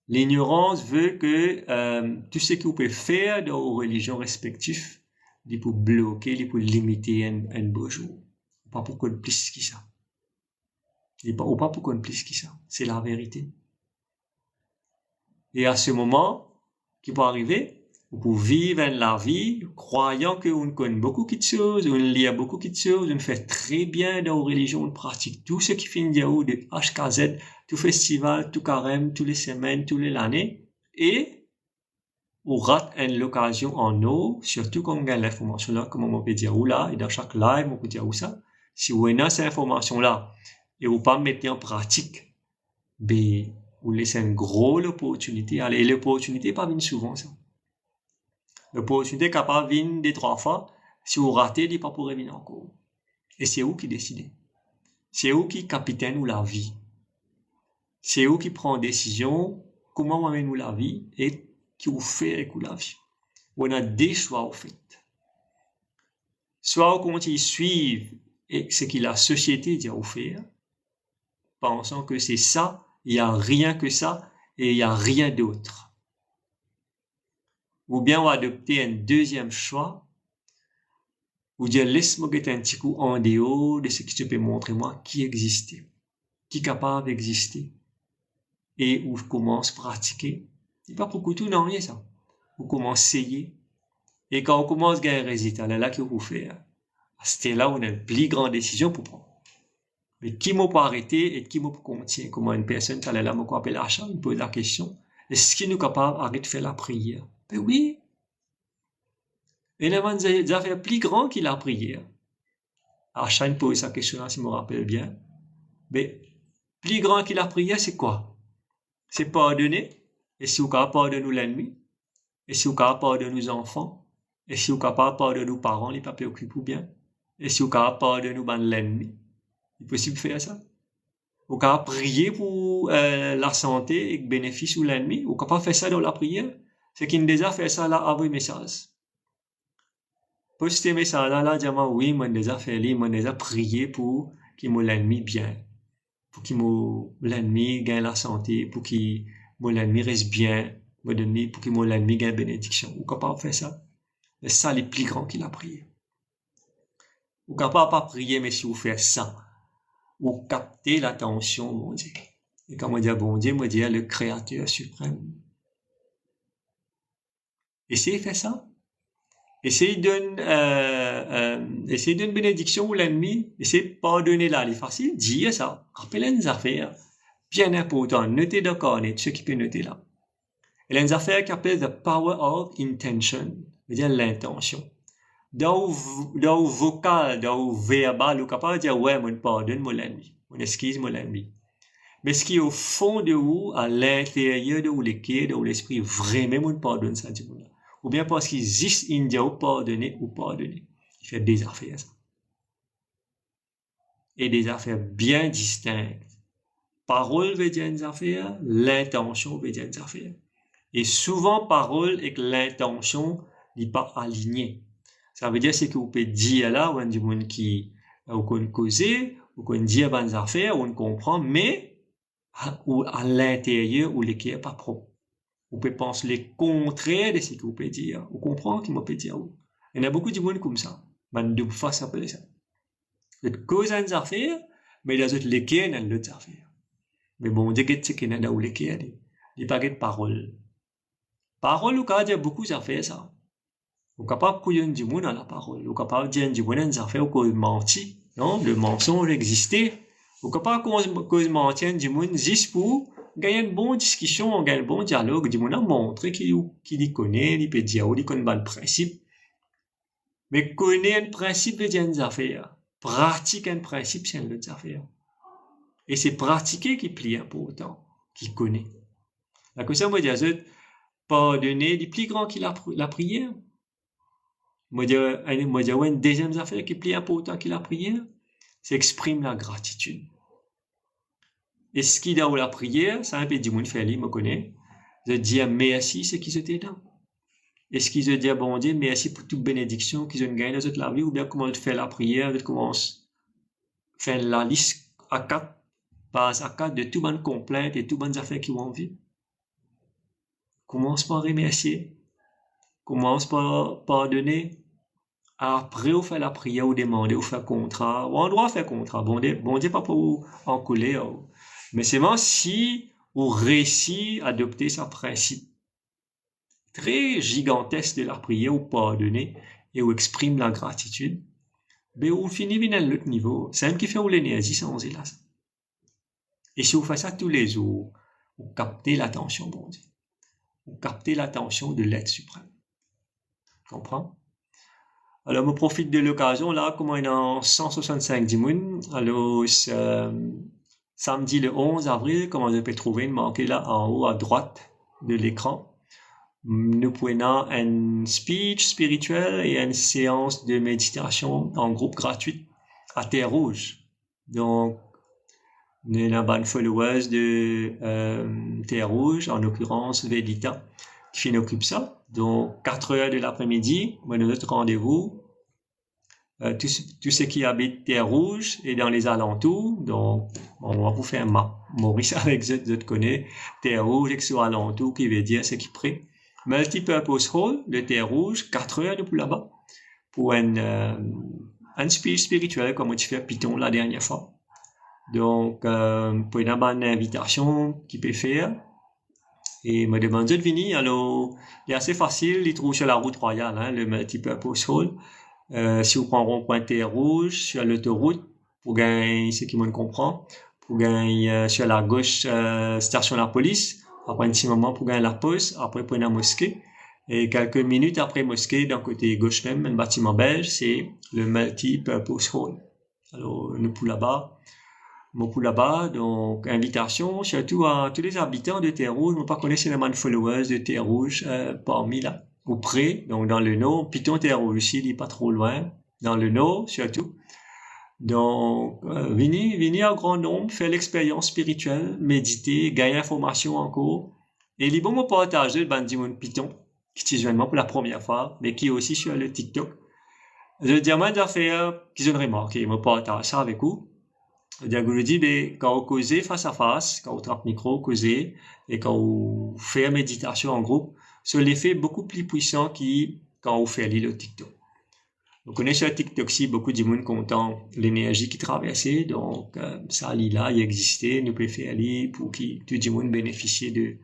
L'ignorance veut que tout ce que vous pouvez faire dans vos religions respectives, il pour bloquer, il pour limiter un beau jour. Pas pour qu'on plus que ça. Ou pas pour qu'on plus que ça. C'est la vérité. Et à ce moment, qui peut arriver, vous pouvez vivre la vie, croyant que vous connaissez beaucoup de choses, vous lit beaucoup de choses, vous faites très bien dans vos religions, vous pratiquez tout ce qui finit de HKZ, tout festival, tout carême, toutes les semaines, toutes les années, et vous ratez une occasion en eau, surtout quand on gagne l'information là, comme on peut dire où là, et dans chaque live, on peut dire où ça. Si vous avez cette information là, et vous pas mettez en pratique, ben, vous laissez une grosse opportunité. Allez, et l'opportunité pas venir souvent, ça. L'opportunité est capable de venir des 3 fois. Si vous ratez, il n'est pas pour revenir encore. Et c'est vous qui décidez. C'est vous qui capitaine ou la vie. C'est vous qui prend décision, comment on amène la vie et qui vous fait avec la vie. On a des choix au fait. Soit on continue à suivre ce que la société dit à faire, pensant que c'est ça, il n'y a rien que ça, et il n'y a rien d'autre. Ou bien on va adopter un deuxième choix, ou dire laisse-moi guetter un petit coup en dehors de ce que tu peux montrer moi qui existait, qui est capable d'exister, et où je commence à pratiquer. C'est pas pour tout, non, rien ça. Vous commencez à essayer, et quand on commence à gagner un résultat, là que vous faites, c'était là où on a une plus grande décision pour prendre. Mais qui m'a pas arrêté et qui m'a pas continué? Comment une personne qui allait là, me appelle achat, il pose la question, est-ce qu'il est capable d'arrêter de faire la prière? Ben oui. Et il y a des affaires plus grandes que la prière. Achat, il pose sa question, si je me rappelle bien. Mais plus grand que la prière, c'est quoi? C'est pardonner. Et si vous êtes capable de pardonner l'ennemi? Et si vous êtes capable de pardonner nos enfants? Et si vous êtes capable de pardonner nos parents, les papiers occupent bien? Et si vous êtes capable de pardonner l'ennemi? C'est possible de faire ça. Vous pouvez prier pour la santé et le bénéfice ou l'ennemi. Vous pouvez faire ça dans la prière. C'est qu'il déjà fait ça là avec message. Postez message là, dire oui, moi déjà fait lui, moi déjà prié pour qu'il mon l'ennemi bien, pour qu'il mon l'ennemi gagne la santé, pour qu'il mon l'ennemi reste bien, me donner pour que mon ennemi gagne bénédiction. Ou capable de faire ça. Mais ça, les plus grands qu'il a prié. Ou capable pas prier, mais si vous faites ça, vous captez l'attention, mon Dieu. Et quand on dit bon Dieu, moi dis le Créateur suprême. Essayez de faire ça. Essayez de donner une bénédiction à l'ennemi. Essayez de pardonner là. C'est facile. Dire ça. Rappelez les affaires. Bien important. Notez d'accord. Ce qui peut noter là. Et les affaires qui appellent the power of intention. C'est-à-dire l'intention. Dans le vocal, dans le verbal, vous êtes capable de dire ouais, moi pardonne mon ennemi. Mon excuse mon ennemi. Mais ce qui est au fond de vous, à l'intérieur de vous, l'esprit, vraiment, mon pardonne ça, du monde. Ou bien parce qu'il existe une dia ou pardonner. Il fait des affaires, ça. Et des affaires bien distinctes. Parole veut dire une affaire, l'intention veut dire une affaire. Et souvent, parole et l'intention n'est pas alignée. Ça veut dire, c'est que vous pouvez dire là, ou un du monde qui, ou qu'on causer, ou qu'on dit bonnes affaires, ou on comprend, mais, ou à l'intérieur, ou l'équilibre pas propre. Vous pouvez penser le contraire de ce que vous pouvez dire. Vous comprenez ce que vous pouvez dire. Il y en a beaucoup de monde comme ça. Man de face appeler ça. Vous cause des affaires, mais les autres l'équilibre dans l'autre affaire. Mais bon, Dieu que qu'il y en a où l'équilibre, il n'y a pas de parole. Parole, vous pouvez dire beaucoup d'affaires, ça. Vous êtes capable de couiller du monde dans la parole. Vous êtes capable de dire du monde dans des affaires, vous pouvez mentir. Non, le mensonge existait. Vous êtes capable de mentir du monde juste pour gagner une bonne discussion, gagner un bon dialogue, du monde a montré qu'il y connaît, il peut dire, il connaît le principe. Mais connaître un principe veut dire une affaire. Pratiquer un principe, c'est une autre affaire. Et c'est pratiquer qui plie important, qui connaît. La question, moi, dire, pardonner les plus grands qu'il a la prière. Moi, dire, une deuxième affaire qui plie important qu'il a prière, c'est exprimer la gratitude. Et ce qui est dans la prière, ça un peu du monde fait, me connaît. Je dis merci, c'est qu'ils étaient là. Et ce qu'ils disent, bon Dieu, merci pour toute bénédiction qu'ils ont gagné dans toute la vie, ou bien comment tu fais la prière, tu commences à faire la liste à 4, base à 4 de toutes bonnes complaintes et toutes bonnes affaires qui vont vivre. Commence par remercier. Commence par pardonner. Après, on fait la prière, ou demander, ou faire contrat, ou on doit faire contrat. Bon Dieu, pas pour en couler, mais c'est vraiment si on réussit à adopter ce principe très gigantesque de la prière, ou pardonner, et on exprime la gratitude, mais on finit à l'autre niveau. C'est un qui fait où l'énergie sans là. Et si on fait ça tous les jours, on capte l'attention, bon Dieu. On capte l'attention de l'être suprême. Tu comprends? Alors, je profite de l'occasion, là, comme on est en 165 dimoun. Alors, samedi le 11 avril, comme on peut trouver, marqué là, en haut à droite de l'écran. Nous prenons un speech spirituel et une séance de méditation en groupe gratuite à Terre Rouge. Donc, nous avons une followeuse de Terre Rouge, en l'occurrence Vedita, qui occupe ça. Donc, 4 heures de l'après-midi, notre rendez-vous. Tous ceux qui habitent Terre Rouge et dans les alentours, donc, on va vous faire un map. Maurice avec vous connaissez Terre Rouge et sur alentours, qui veut dire ce qui près. Multipurpose Hall de Terre Rouge, 4 heures depuis là-bas, pour un speech spirituel, comme tu fais à Python la dernière fois. Donc, pour une bonne invitation qui peut faire. Et me demande de venir. Alors, il est assez facile, il trouve sur la route royale, hein, le Multipurpose Hall. Si vous prenez rond-point Terre Rouge, sur l'autoroute, pour gagner, ce qui me comprend, pour gagner sur la gauche, station la police, après un petit moment pour gagner la poste, après pour la mosquée. Et quelques minutes après mosquée, d'un côté gauche même, un bâtiment belge, c'est le Multipurpose Hall. Alors, nous pour là-bas. Donc, invitation, surtout à tous les habitants de Terre Rouge, ne pas connaître les man followers de Terre Rouge, parmi là, ou près, donc dans le nord, Python Terre Rouge aussi, il n'est pas trop loin, dans le nord, surtout. Donc, venez en grand nombre, faire l'expérience spirituelle, méditer, gagner information encore, et les bons mots partager le bandimon Python, qui est joindement pour la première fois, mais qui est aussi sur le TikTok. Je veux dire, moi, d'affaires qu'ils ont remarqué, je partage ça avec vous. C'est-à-dire que je dis, ben, quand vous causez face à face, quand vous trappez micro, causez, et quand vous faites méditation en groupe, c'est l'effet beaucoup plus puissant qui, quand vous faites le TikTok. Vous connaissez sur TikTok, si beaucoup de monde content l'énergie qui traversait, donc, ça, là, il existait, nous pouvons faire pour que tout le monde bénéficie de,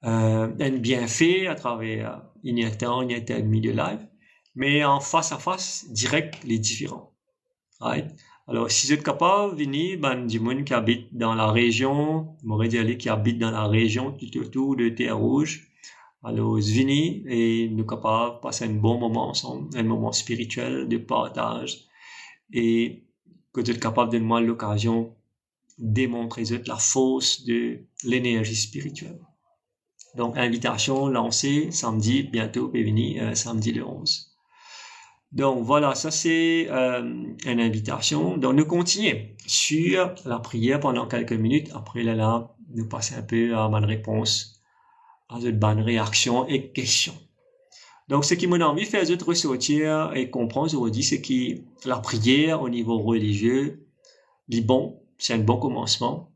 un bienfait à travers une heure et demie de live. Mais en face à face, direct, les différents. Right? Alors, si vous êtes capable de venir, ben, du monde qui habite dans la région, m'aurait dit qui habite dans la région tout autour de Terre Rouge, alors, venez et nous capables de passer un bon moment ensemble, un moment spirituel de partage et que vous êtes capable de moi l'occasion de démontrer la force de l'énergie spirituelle. Donc, invitation lancée samedi, bientôt, venir samedi le 11. Donc, voilà, ça c'est une invitation. Donc, nous continuons sur la prière pendant quelques minutes. Après, là, nous passons un peu à ma réponse à cette bonne réaction et question. Donc, ce qui m'a envie de faire de ressortir et comprendre aujourd'hui, c'est que la prière au niveau religieux, bon, c'est un bon commencement,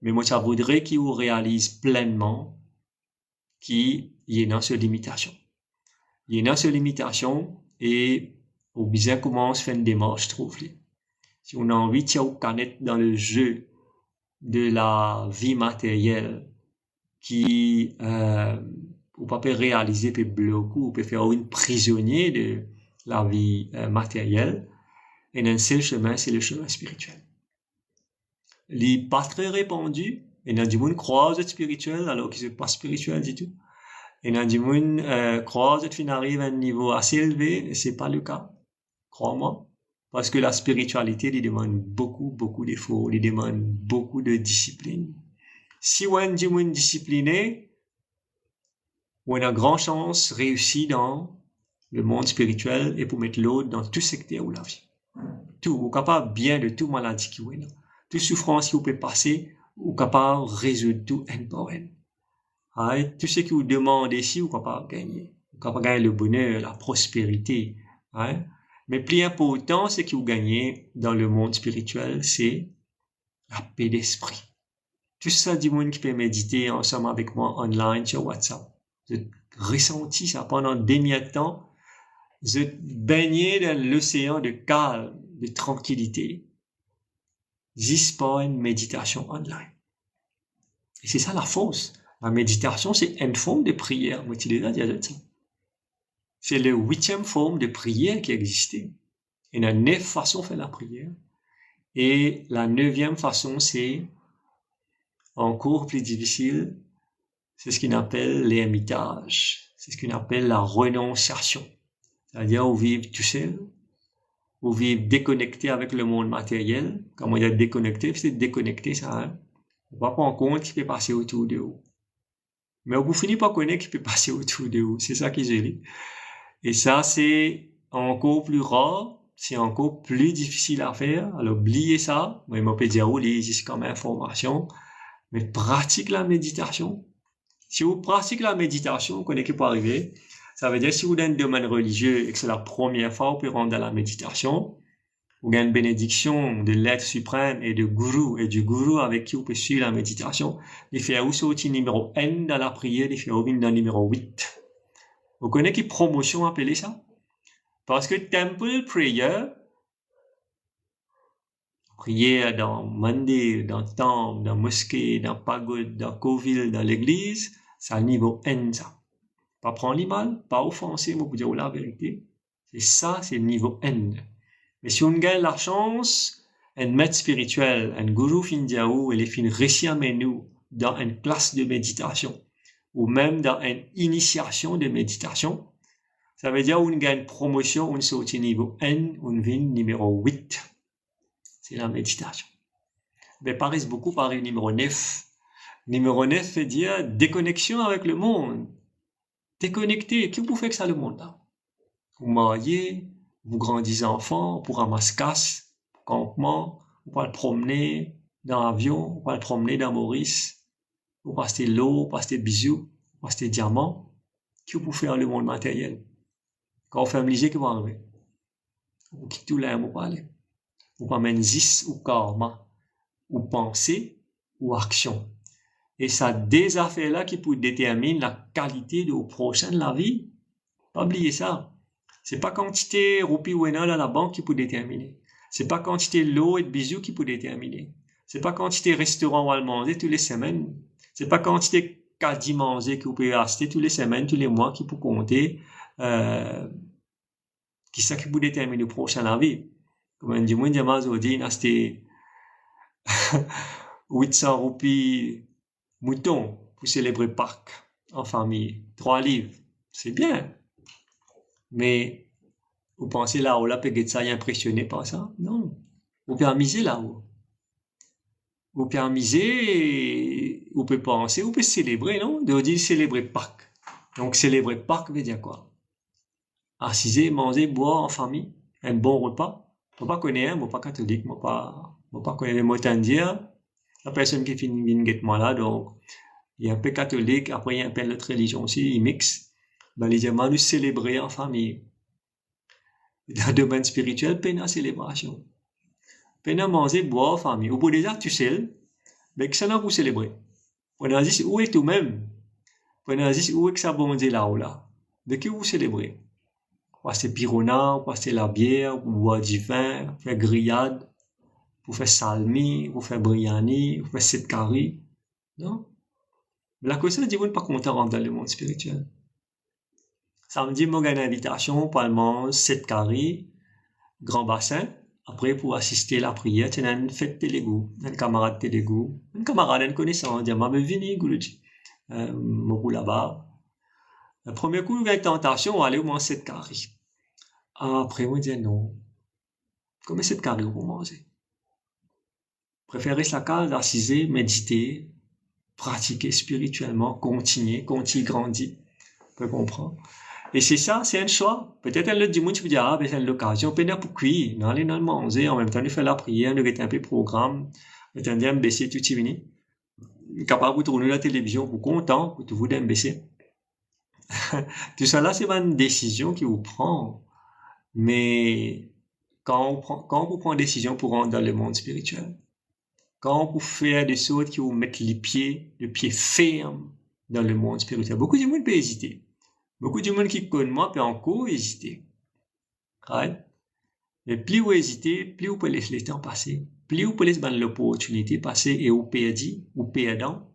mais moi, ça voudrait qu'il vous réalise pleinement qu'il y a une seule limitation. Il y a une seule limitation et au besoin commence à faire une démarche, je trouve. Si on a envie de connaître dans le jeu de la vie matérielle, qui ou pas peut réaliser peut bloquer ou peut faire une prisonnier de la vie matérielle et un seul chemin c'est le chemin spirituel. Il n'est pas très répandu et dans du monde croit être spirituel alors qu'il n'est pas spirituel du tout et dans du monde croit être fin arrive à un niveau assez élevé et c'est pas le cas, crois-moi, parce que la spiritualité il demande beaucoup d'efforts, il demande beaucoup de discipline. Si on est du monde discipliné, on a grande chance de réussir dans le monde spirituel et pour mettre l'autre dans tout secteur de la vie. Tout, vous êtes capable bien de toute maladie qui est là. Toute souffrance qui vous peut passer, vous êtes capable de résoudre tout un par un. Tout ce qui vous demande ici, vous êtes capable de gagner. Vous êtes capable de gagner le bonheur, la prospérité. Mais plus important, ce que vous gagnez dans le monde spirituel, c'est la paix d'esprit. Tout ça du monde qui peut méditer ensemble avec moi online sur WhatsApp. J'ai ressenti ça pendant des milliers de temps. Je baignais dans l'océan de calme, de tranquillité. Juste par une méditation online. Et c'est ça la force. La méditation, c'est une forme de prière. Moi, tu l'ai déjà dit ça. C'est la 8e forme de prière qui existait. Il y a 9 façons de faire la prière. Et la 9e façon, c'est encore plus difficile, c'est ce qu'on appelle l'ermitage. C'est ce qu'on appelle la renonciation. C'est-à-dire, on vit tout seul, on vit déconnecté avec le monde matériel. Quand on est déconnecté, c'est déconnecté, ça, on ne va pas en compte qui peut passer autour de vous. Mais on finit par connaître qui peut passer autour de vous. C'est ça qui est joli. Et ça, c'est encore plus rare, c'est encore plus difficile à faire. Alors, oubliez ça. Moi, je peux dire, oui, c'est comme information. Mais pratique la méditation. Si vous pratiquez la méditation, vous connaissez qui peut arriver. Ça veut dire, si vous êtes dans un domaine religieux et que c'est la première fois que vous pouvez rentrer dans la méditation, vous avez une bénédiction de l'être suprême et de gourou, et du gourou avec qui vous pouvez suivre la méditation. Il fait aussi au numéro N dans la prière, il fait au dans le numéro 8. Vous connaissez qui promotion appelée ça? Parce que temple prayer, prière dans mandir, dans temple, dans mosquée, dans pagode, dans coville, dans l'église, c'est à niveau N, ça. Pas prendre les mal, pas offenser, moi, pour dire la vérité. C'est ça, c'est le niveau N. Mais si on gagne la chance, un maître spirituel, un gourou fin diaou, il est fin récit à nous dans une classe de méditation, ou même dans une initiation de méditation, ça veut dire qu'on gagne promotion, on saute au niveau N, on vient numéro 8. C'est la méditation. Mais paraît beaucoup par le numéro 9. Numéro 9 veut dire déconnexion avec le monde. Déconnecté. Qui vous fait que ça le monde là? Vous mariez, vous grandissez enfant, pour ramasser casse, campement, vous pouvez le promener dans l'avion, vous pouvez le promener dans Maurice, vous passez l'eau, vous passez bisous, vous passez diamants. Qui vous fait le monde matériel? Quand vous faites un léger qui va arriver. Vous quittez tout là, vous parlez. ou pas même 10 ou karma, ou pensée, ou action. Et ça, des affaires-là qui pour déterminer la qualité de prochain de la vie. Pas oublier ça. C'est pas quantité roupies ou à la banque qui peut déterminer. C'est pas quantité l'eau et de bijoux qui peut déterminer. C'est pas quantité restaurant où aller manger tous les semaines. C'est pas quantité caddie manger que vous pouvez acheter tous les semaines, tous les mois qui peut compter, qui ça qui peut déterminer le prochain la vie. Comme on dit, moi, j'ai acheté 800 roupies mouton pour célébrer Pâques en famille. 3 livres. C'est bien. Mais, vous pensez là-haut, là, peut-être ça y est impressionné par ça? Non. Vous pouvez miser là-haut. Vous pouvez miser, vous pouvez penser, vous pouvez célébrer, non? De dire célébrer Pâques. Donc, célébrer Pâques veut dire quoi? Assiser, manger, boire en famille. Un bon repas. Moi pas connaître, moi pas catholique, moi pas connaître les mots dire. La personne qui finit une guette moi là, donc, il y a un peu catholique, après il y a un peu l'autre religion aussi, il mixe. Ben, les diamants, nous célébrer en famille. Dans le domaine spirituel, peine à célébration. Peine à manger, boire en famille. Au bout des actes, tu sais, mais que ça n'a vous célébrer. On a dit, où est tout même? On a dit, où est que ça bon Dieu là ou là? De qui vous célébrez? Ou c'est pirona, ou c'est la bière, ou boire du vin, faire grillade, pour faire salmi, pour faire biryani, pour faire sept curry. Non? La cause, c'est que pas content rentrer dans le monde spirituel. Samedi, moi, j'ai une invitation pour aller manger 7 curry, grand bassin. Après, pour assister à la prière, tu as une fête Télégou, un camarade Télégou, un camarade, un connaissant, dit, mais venez, Gouloudji. Moi, là-bas. Le premier coup, il y a une tentation, on va aller manger 7 curry. Après, on dit non. Comment 7 curry pour manger? Préférez sa case, assiser, méditer, pratiquer spirituellement, continuer, grandir. On peut comprendre. Et c'est ça, c'est un choix. Peut-être le dimanche, tu peux dire, ben, c'est l'occasion, peut-être pour cuire, non, aller dans le manger, en même temps, de faire la prière, de mettre un peu programme, de dire, baisser tout y venir. Capable de tourner la télévision, pour content, pour tout vous d'un baisser. Tout ça là, c'est pas une décision qui vous prend. Mais, quand vous prenez une décision pour rentrer dans le monde spirituel, quand vous faites des choses qui vous mettent le pied ferme dans le monde spirituel, beaucoup de monde peut hésiter. Beaucoup de monde qui connaît moi peut encore hésiter. Right? Mais plus vous hésitez, plus vous pouvez laisser le temps passer. Plus vous pouvez laisser l'opportunité passer et vous perdez, vous perdant,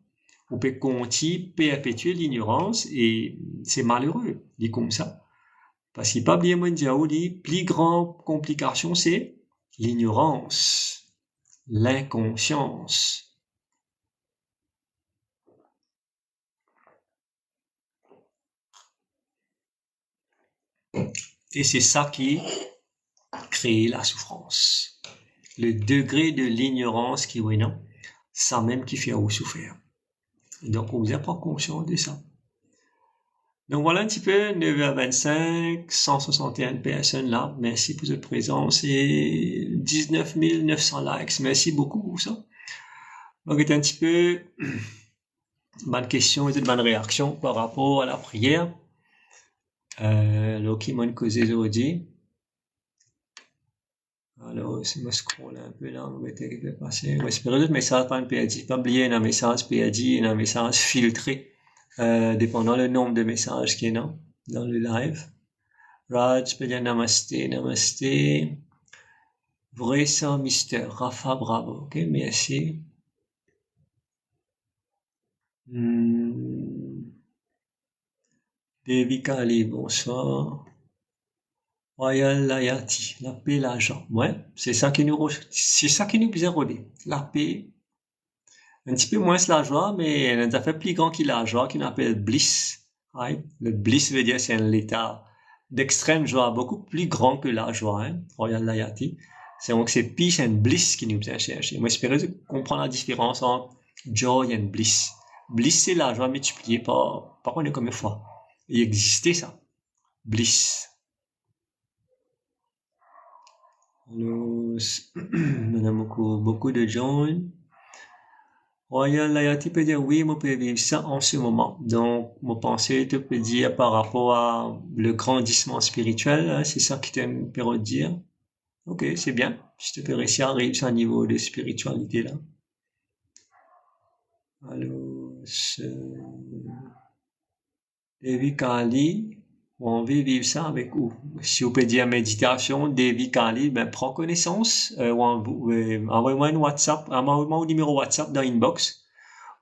vous pouvez continuer, perpétuer l'ignorance et c'est malheureux, dit comme ça. Parce qu'il pas bien mondial, dit, plus grande complication, c'est l'ignorance, l'inconscience. Et c'est ça qui crée la souffrance. Le degré de l'ignorance qui est non, ça même qui fait vous souffrir. Et donc, vous n'êtes pas conscient de ça. Donc, voilà un petit peu, 9h25, 161 personnes là. Merci pour votre présence et 19 900 likes. Merci beaucoup pour ça. Donc, c'est un petit peu bonne question et bonne réaction par rapport à la prière. Alors, qui m'a causé aujourd'hui. Alors, si je scrolle un peu là, on va essayer de passer. J'espère que le message pas perdu. Pas oublier un message perdu, un message filtré, dépendant le nombre de messages qu'il y a dans le live. Raj peut dire namasté, namasté. Vrai sans mystère. Rafa, bravo. Ok, merci. Devi Kali, bonsoir. Royal Layati, la paix, l'argent. Ouais, c'est ça qui nous vient rôder. La paix, un petit peu moins la joie, mais elle a fait plus grand que la joie, qu'on appelle bliss. Right? Le bliss veut dire c'est un état d'extrême joie, beaucoup plus grand que la joie, hein? Royal Layati. C'est donc c'est peace and bliss qui nous vient chercher. Moi, j'espère comprendre la différence entre joy and bliss. Bliss, c'est la joie multipliée par on est combien de fois? Il existait ça. Bliss. Alors, on a beaucoup de gens. Royal Layati peut dire oui, moi peux vivre ça en ce moment. Donc, mon pensée te peut dire par rapport à le grandissement spirituel, hein, c'est ça qui t'aime peut dire. Ok, c'est bien. Si tu peux réussir à arriver à un niveau de spiritualité là. Alors, Devi Kali, on veut vivre ça avec où? Si on peut dire méditation, Devi Kali, ben, prends connaissance, envoie-moi un WhatsApp, envoie-moi un numéro WhatsApp dans inbox.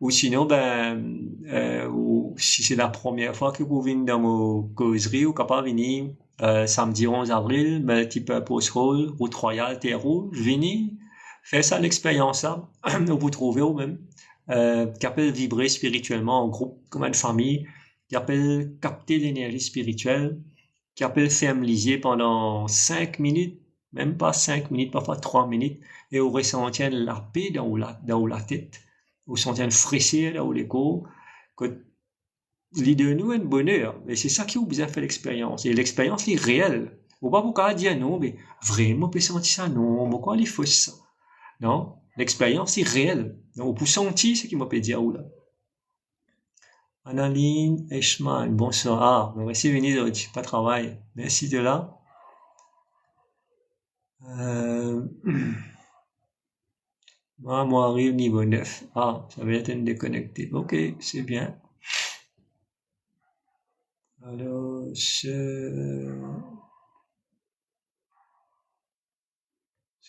Ou sinon, ben, ou si c'est la première fois que vous venez dans mon causerie, ou capable de venir, samedi 11 avril, ben, type post route royale, terre rouge, venez, faites ça l'expérience là, vous trouvez ou même, qui appelle vibrer spirituellement en groupe, comme une famille, qui appelle capter l'énergie spirituelle, qui appelle fermeliser pendant 5 minutes, même pas 5 minutes, parfois 3 minutes, et vous ressentez la paix dans la tête, vous sentez un frisser dans les corps, que l'idée de nous est un bonheur, et c'est ça qui vous a fait l'expérience, et l'expérience est réelle. Vous pas pourquoi dire non, mais vraiment, on peut sentir ça, non, pourquoi il faut ça? Non, l'expérience est réelle. Donc, vous pouvez sentir ce qui m'a fait dire, là. Analine Eshman, bonsoir. Merci de venir aujourd'hui, pas de travail. Merci de là. Euh, moi, arrive niveau 9. Ah, ça va être une déconnecté. Ok, c'est bien. Alors, c'est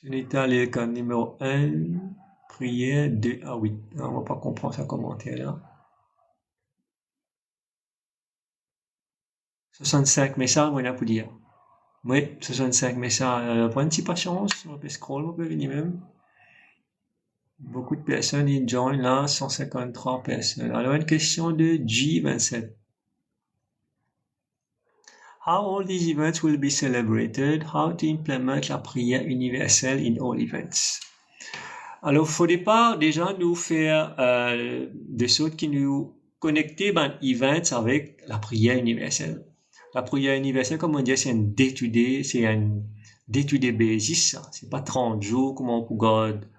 l'état camp numéro 1, prière 2. Ah oui, on va pas comprendre ça commentaire là. 65 messages, on a pour dire. Oui, 65 messages. Prends une petite patience, on peut scroll, on peut venir même. Beaucoup de personnes, ils joignent là, 153 personnes. Alors, une question de G27. How all these events will be celebrated? How to implement la prière universelle in all events? Alors, faut départ déjà nous faire des choses qui nous connecter ben events avec la prière universelle. La prière universelle, comme on dit, c'est un day-to-day, c'est un day-to-day basis. Ça. C'est pas 30 jours comme on regarde.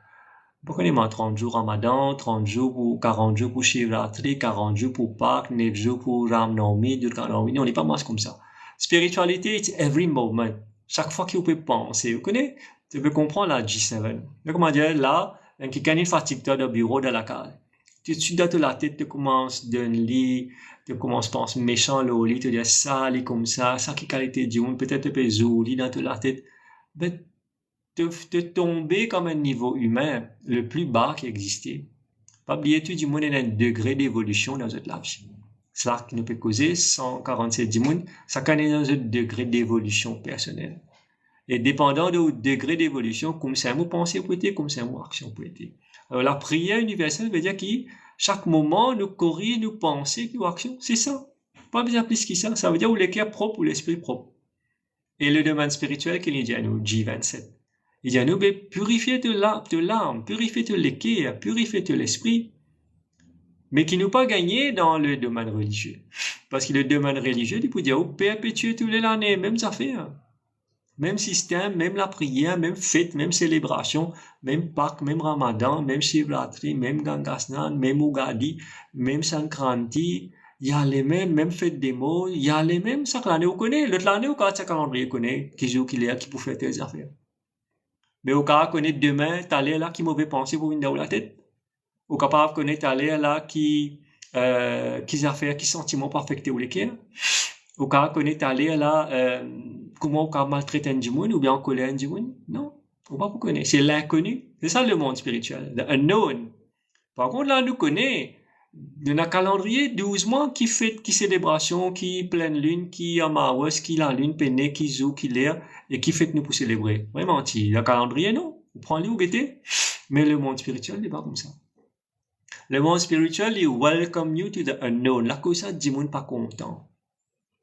Pourquoi on 30 jours Ramadan, 30 jours pour 40 jours pour Shivratri, 40 jours pour Pâques, 9 jours pour Ram Navami, Durga Navami. Non, on n'est pas moins comme ça. Spiritualité, it's every moment. Chaque fois que vous pouvez penser, vous connaissez, tu peux comprendre la G7. Donc, comment dire, là, quelqu'un est fatigué dans le bureau de la case. Tu dans la tête, tu commences d'un lit, tu commences à penser méchant le lit, tu dis ça, lit comme ça qui qualité du monde, peut-être tu peux zouli dans la tête. Mais de tomber comme un niveau humain le plus bas qui existait. Pas oublier tout du monde a un degré d'évolution dans notre vie. Cela qui nous peut causer 147 du monde, ça connaît dans un degré d'évolution personnelle. Et dépendant du degré d'évolution, comme c'est un mot pensée pour être, comme c'est un mot action pour être. Alors la prière universelle veut dire que chaque moment nous corrige, nous penser, nous action. C'est ça. Pas besoin plus que ça. Ça veut dire ou le cœur propre ou l'esprit propre. Et le domaine spirituel qu'il dit à nous, G27. Il dit à nous, purifiez de l'âme, purifiez de l'équerre, purifiez de l'esprit, mais qui nous pas gagné dans le domaine religieux. Parce que le domaine religieux, il peut dire, oh, perpétuer tous les années, même affaires. Même système, même la prière, même fête, même célébration, même Pâques, même Ramadan, même Shivratri, même Gangasnan, même Ugadi, même Sankranti, il y a les mêmes fêtes des mots, il y a les mêmes, chaque année, vous connaissez, l'autre année, vous connaissez, calendrier, connaît, qui joue, qui est, qui peut faire tes affaires. Mais au cas connaître demain, t'allais là qui mauvais pensée pour une dans la tête. Au capable connaître t'allais là qui affaires, qui sentiments pas affectés ou lesquels. Au cas connaître t'allais là comment on peut maltraiter un monde ou bien en colère un monde. Non, on va pas connaître. C'est l'inconnu. C'est ça le monde spirituel, the unknown. Par contre là, nous connaît de notre calendrier 12 mois qui fête, qui célébration, qui pleine lune, qui amawas, qui la lune peinée, qui zou, qui l'air, et qui fête nous pour célébrer. Vraiment, le calendrier, non. Vous prenez où guettez. Mais le monde spirituel n'est pas comme ça. Le monde spirituel, il welcome you to the unknown. La cause ça, du monde pas content.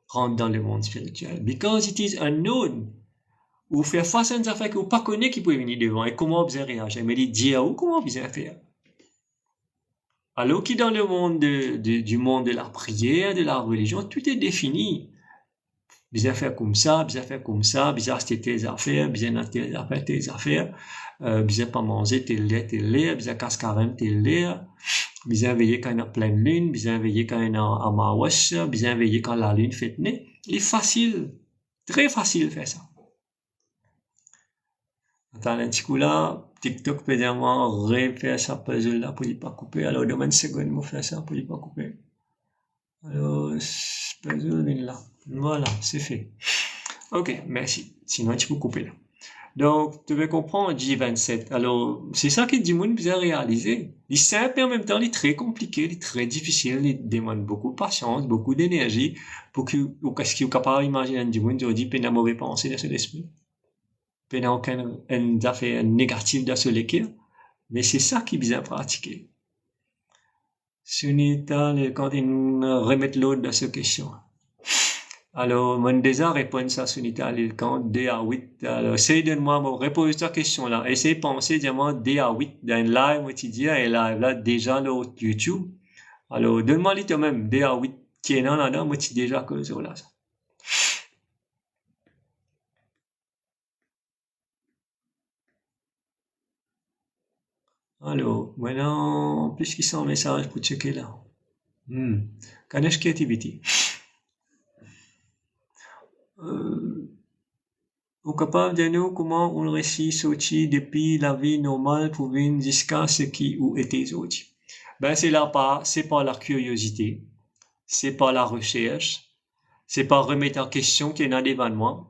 Rentre dans le monde spirituel. Because it is unknown. Ou faire face à une affaire que vous pas connaissez qui peut venir devant. Et comment vous réagir. Mais dit à vous, comment vous faire. Alors que dans le monde du monde de la prière, de la religion, tout est défini. Bien faire comme ça, bien faire comme ça, bien acheter tes affaires, bien acheter tes affaires, bien pas manger tes laits, bien cascarem tes laits, bien veiller quand il y a pleine lune, bien veiller quand il y a un amawash, bien veiller quand la lune fait nez. Il est facile, très facile de faire ça. Attends un petit coup là, TikTok peut dire moi, refaire ça puzzle là pour ne pas couper. Alors, demande une seconde, moi faire ça pour ne pas couper. Alors, puzzle là. Voilà, c'est fait. Ok, merci. Sinon, tu peux couper là. Donc, tu veux comprendre J27. Alors, c'est ça que du monde besoin réaliser. Il est simple et en même temps, il est très compliqué, il est très difficile, il demande beaucoup de patience, beaucoup d'énergie pour que, ou qu'est-ce qu'il est capable d'imaginer du monde, je dis, peine à mauvais pensée dans son esprit. Peine à aucun, affaire négative dans son équipe. Mais c'est ça qui est bien pratiqué. Ce n'est pas quand il remet l'autre dans cette question. Alors, mon déjà réponse à ce n'est le camp D à 8. Alors, essaye de moi répondre à cette question-là. Essaye de penser, dis-moi, D à 8 dans un live, moi, tu dis, et live là, déjà, là, au YouTube. Alors, donne-moi les toi-même, D à 8 qui est là-dedans, moi, tu déjà que sur là. Alors, maintenant, puisqu'ils sont en message pour checker là. Ganesh Creativity. Vous capable de nous comment on réussit sortir depuis la vie normale pour venir jusqu'à ce qui ou était aujourd'hui. Ben, c'est pas la curiosité, c'est pas la recherche, c'est pas remettre en question qui est dans l'événement,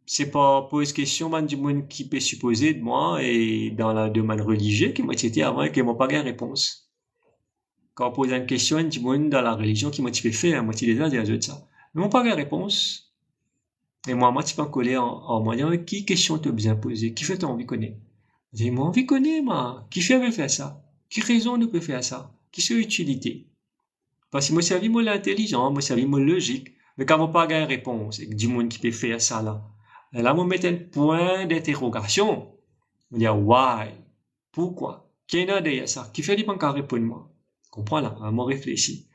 c'est pas poser question man du monde qui peut supposer de moi et dans la domaine religieux qui m'a été avant et qui m'a pas gagné réponse. Quand on pose une question du monde dans la religion qui m'a fait faire, moi, déjà dire ça. Mais m'ont pas gagné réponse. Et moi, tu peux coller en moi disant, qui question te bien poser? Qui fait t'as envie de connaître? J'ai moi envie de connaître, moi. Qui fait veut faire ça? Qui raison nous peut faire ça? Qui c'est utilité? Parce que moi, servi moi l'intelligent, moi, servi moi logique. Mais quand on pas gagner réponse, et que du monde qui peut faire ça, là. Et là, moi, mettre un point d'interrogation. On dire, why? Pourquoi? Qui est derrière ça? Qui fait des banques à répondre, moi? Comprends là? Moi, réfléchis.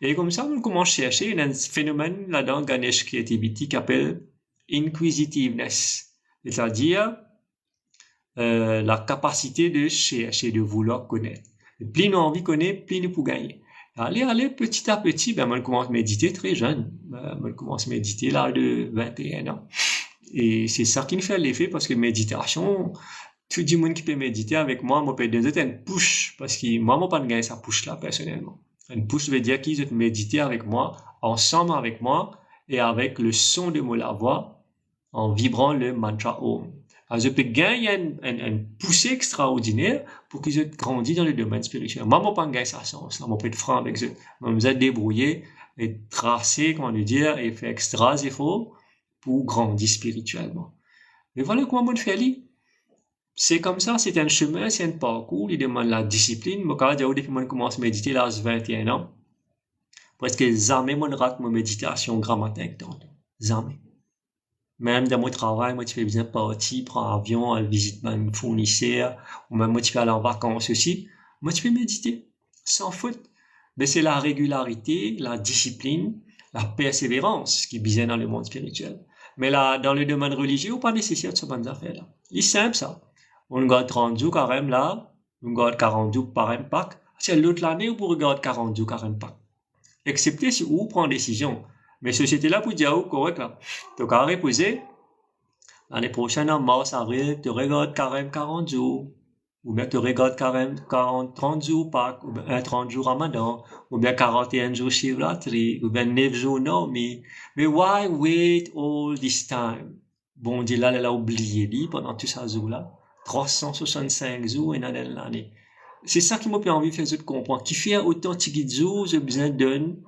Et comme ça, on commence à chercher, il y a un phénomène là-dedans, Ganesh Creativity, qui appelle inquisitiveness, c'est-à-dire la capacité de chercher, de vouloir connaître. Et plus nous envie de connaître, plus nous pouvons gagner. Allez, petit à petit, ben, moi, je commence à méditer très jeune. Moi, je commence à méditer là de 21 ans. Et c'est ça qui me fait l'effet parce que méditation, tout le monde qui peut méditer avec moi, moi, peut donner une push parce que moi, moi, pas de gagner sa push là, personnellement. Une push veut dire qu'ils veulent méditer avec moi, ensemble avec moi et avec le son de ma voix en vibrant le mantra Om. Alors, je peux gagner une poussée extraordinaire pour qu'ils aient grandi dans le domaine spirituel. Moi, je pas gagner ça sens. Moi, je peux être franc avec eux. Moi, je vais débrouiller et tracer, comment le dire, et faire extra efforts pour grandir spirituellement. Mais voilà comment je fais. C'est comme ça, c'est un chemin, c'est un parcours, il demande la discipline. Moi, quand depuis que je commence à méditer là, à 21 ans, presque jamais je rate ma méditation grammatique. Jamais. Même dans mon travail, moi, tu fais bien partie, prends avion, aller visiter un fournisseur, ou même moi, tu fais aller en vacances aussi. Moi, tu peux méditer, sans faute. Mais c'est la régularité, la discipline, la persévérance qui est bien dans le monde spirituel. Mais là, dans le domaine religieux, on pas nécessaire de ce bonnes affaires-là. C'est simple, ça. On garde 30 jours carême là, on garde 40 jours par un Pâques. C'est l'autre l'année où on regarde 40 jours carême Pâques. Excepté si on prend décision. Mais société là pour dire, correct là. Donc, à reposer, l'année prochaine, en mars, avril, tu regardes carême 40 jours. Ou bien tu regardes carême 40, 30 jours Pâques, ou bien 30 jours Ramadan, ou bien 41 jours Shivratri, ou bien 9 jours Navami. Mais why wait all this time? Bon Dieu là, elle a oublié lui pendant tout ça jour là. 365 jours et l'année. C'est ça qui m'a fait envie de faire de comprendre. Qui fait autant de jours, je besoin donne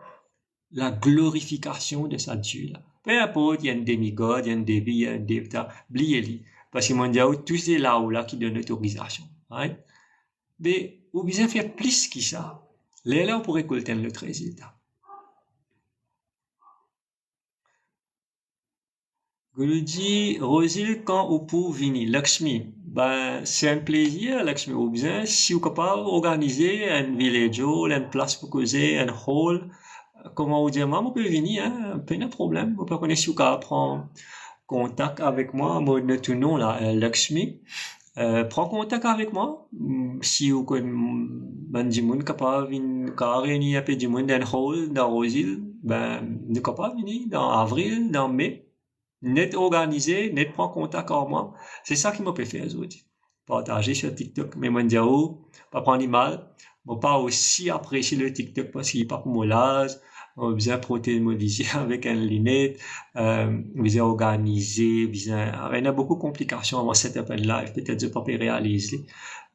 la glorification de sa Dieu là. Peu importe, il y a une demi-god, il y a une devi, il y a un devta, oubliez-le. Parce que mon Dieu, tous ces là-haut qui donnent l'autorisation. Right? Mais, vous besoin faire plus que ça. Là, on pourrait récolter notre résultat. Guruji, Rosil, quand vous pouvez venir, Lakshmi, ben, c'est un plaisir, Lakshmi, vous besoin, si vous êtes capable d'organiser un village, une place pour causer, un hall, comment vous dire, moi, vous pouvez venir, hein, pas de problème, vous pouvez connaître si vous prendre contact avec moi, moi, notre nom, là, Lakshmi, prends contact avec moi, si vous connaissez, ben, du monde capable, de réunir un peu du monde dans un hall, dans Rosil, ben, nous capable venir dans avril, dans mai, net organisé, net prend contact en moi. C'est ça qui m'a fait faire aujourd'hui. Partager sur TikTok. Mais moi, je dis, oh, pas prendre mal. Moi, pas aussi apprécier le TikTok parce qu'il est pas pour mon l'âge. On a besoin de protéines modifiées avec un lunette, besoin organiser, besoin, il y a beaucoup de complications avant cette open live. Peut-être je peux pas réaliser.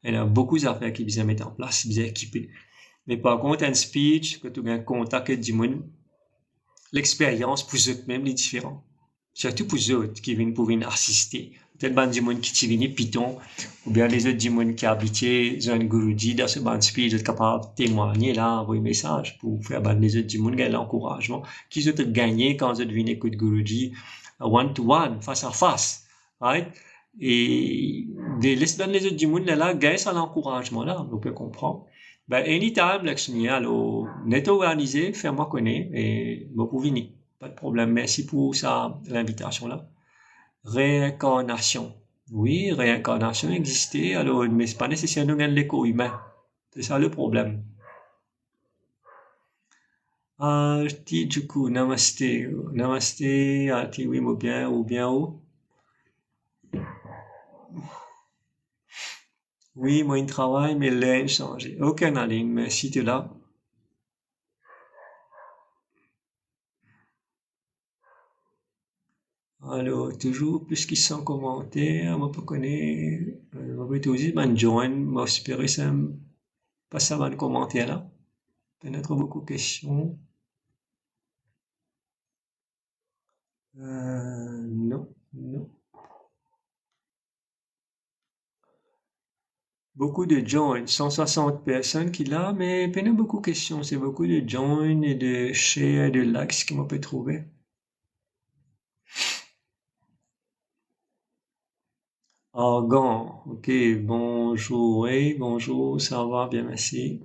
Il y a beaucoup d'affaires qui besoin mettre en place, besoin équiper. Mais par contre, un speech, que tu as un contact avec du monde, l'expérience pour eux même est différente. Surtout pour eux autres qui viennent pour venir assister. Peut-être ban du monde qui t'y vient Python, ou bien les autres du monde qui habitaient Zone Guruji dans ce ban speech, être capable de témoigner là, envoyer un message pour faire ban les autres du monde gagner l'encouragement, qu'ils ont gagné quand ils viennent écouter Guruji, one to one, face à face, right? Et les autres du monde là, gagnent ça l'encouragement là, on peut comprendre. Ben, anytime, Lakshmi, alors, net organisé, fais-moi connaître et vous pouvez venir. Pas de problème. Merci pour ça, l'invitation là. Réincarnation. Oui, réincarnation existait, alors, mais c'est pas nécessaire de gagner l'écho humain. C'est ça le problème. Arti, du coup, namasté. Namasté, Arti, oui, ou bien, où? Oui, moi, il travaille, mais l'air changé. Ok, Naline, merci, tu es là. Alors, toujours plus qu'ils sont commentaires, moi, pas connaître, moi, peut aussi, ben, join, moi, espérer ça, pas ça, ben, commentaire là. Peut-être beaucoup de questions. Non, non. Beaucoup de joins, 160 personnes qui là, mais pas beaucoup de questions. C'est beaucoup de joins et de share, de likes qu'on peut trouver. Argan, ok, bonjour, oui, bonjour, ça va, bien, merci.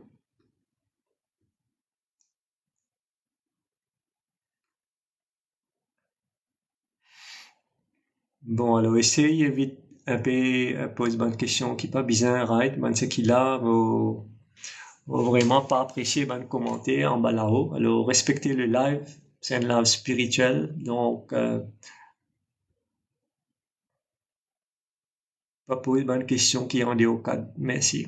Bon, alors, essayez vite un peu, poser bonne question qui pas bizarre, right? Ben, ce qu'il a, vous vraiment pas apprécier ben, commenter en bas là-haut. Alors, respectez le live. C'est un live spirituel. Donc, pas poser ben, question qui rendent au cadre. Merci.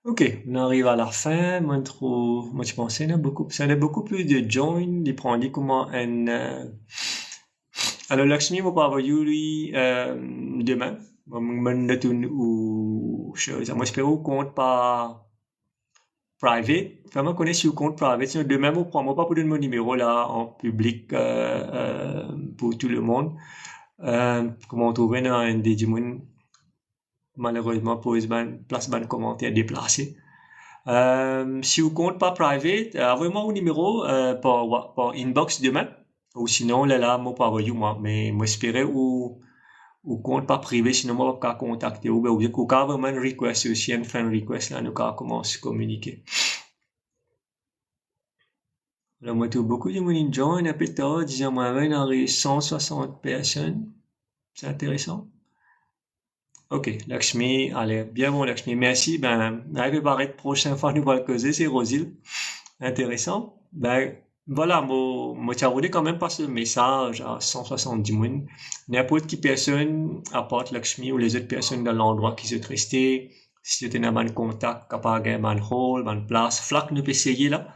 Ok, on arrive à la fin. Moi, je pensais, ça a beaucoup plus de join. Il prend dit comment alors, Lakshmi, moi, pas Yuri, demain. Moi, j'espère au compte pas private. Vraiment, connais sur compte private. Sinon, demain, moi, prends-moi pas pour donner mon numéro là en public, pour tout le monde. Comment on trouve un des malheureusement, pour une place, ban commentaire déplacé. Si vous compte pas private, envoyez-moi un numéro par inbox demain. Ou sinon, là, moi, pas envoyer moi. Mais moi, espérer ou compte pas privé, sinon, moi, pas contacter ou bien, ou quand vraiment une request aussi, une friend request, là, nous, quand on commence à communiquer. Alors, moi, tout beaucoup de monde join, un peu tard, disons, moi, il y a 160 personnes. C'est intéressant. Ok, Lakshmi, allez, bien bon Lakshmi, merci. Ben, arrive à être prochaine fois nous allons causer, c'est Rosile. Intéressant. Ben, voilà, moi, tu as quand même passé le message à 170 personnes. N'importe qui personne, à part Lakshmi ou les autres personnes dans l'endroit qui se rester, si tu as un contact, capable de un hall, une place, Flac nous peut essayer là.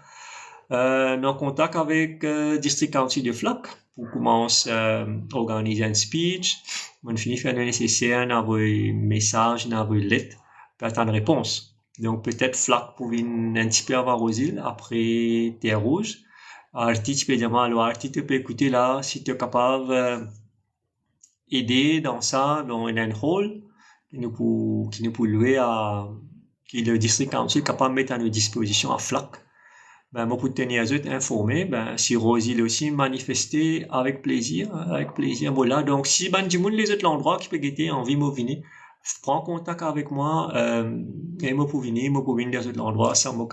En contact avec District Council de Flac pour commencer à organiser un speech. On finit faire le nécessaire, on envoie un message, on envoie une lettre, pour attendre réponse. Donc peut-être Flac pour une un petit peu avant Rosile, après Terre Rouge. Arti, tu peux dire, alors Arti, tu peux écouter là, si tu es capable aider dans ça, dans un hall, qui nous peut louer à, qui le District Council est capable de mettre à nos dispositions à Flac. Ben, moi, pour tenir les autres informés, ben, si Rosie aussi manifesté avec plaisir, avec plaisir. Voilà. Donc, si, ben, du monde, les autres l'endroit qui peut guetter, envie, moi, venir, prends contact avec moi, et moi, pour venir des autres l'endroit, ça, moi,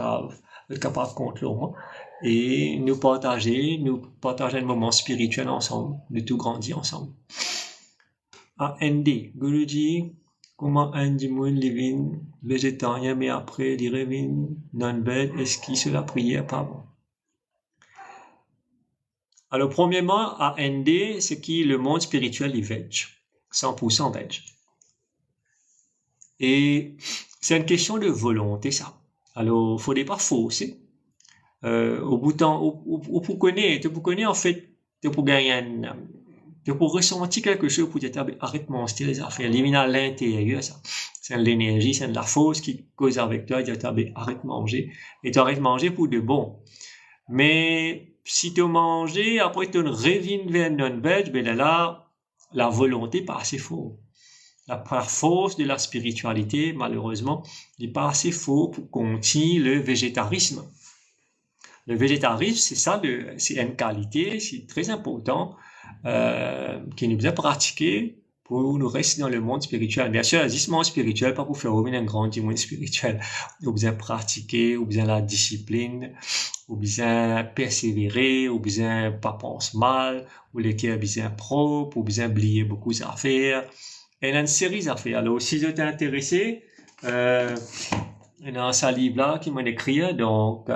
être capable de conclure, moi. Et nous partager un moment spirituel ensemble, de tout grandir ensemble. ND, Guruji, Comment un dimon living végétarien, mais après, il revient non-veg, est-ce qu'il se la prière pas bon? Alors, premièrement, à ND, c'est qui le monde spirituel est veg. 100% veg. Et c'est une question de volonté, ça. Alors, faudrait pas forcer. Au bout de temps, pour connaître, en fait, pour gagner pour ressentir quelque chose, pour dire, arrête mon style, les affaires, élimine à l'intérieur, ça. C'est de l'énergie, c'est de la force qui cause avec toi, dire, arrête de manger. Et tu arrêtes de manger pour de bon. Mais, si tu manges, après tu reviens vers non-veg, ben là, la volonté pas assez forte. La force de la spiritualité, malheureusement, n'est pas assez fort pour continuer le végétarisme. Le végétarisme, c'est ça, c'est une qualité, c'est très important, qui nous a pratiqué pour nous rester dans le monde spirituel. Bien sûr, le monde spirituel, pas pour faire revenir un grand monde spirituel. Ou bien pratiquer, ou bien la discipline, ou bien persévérer, ou bien pas penser mal, ou les cœurs bien propres, ou bien oublier beaucoup d'affaires. Il y a une série d'affaires. Alors, si vous êtes intéressé, il y a un livre là qui m'a écrit, donc,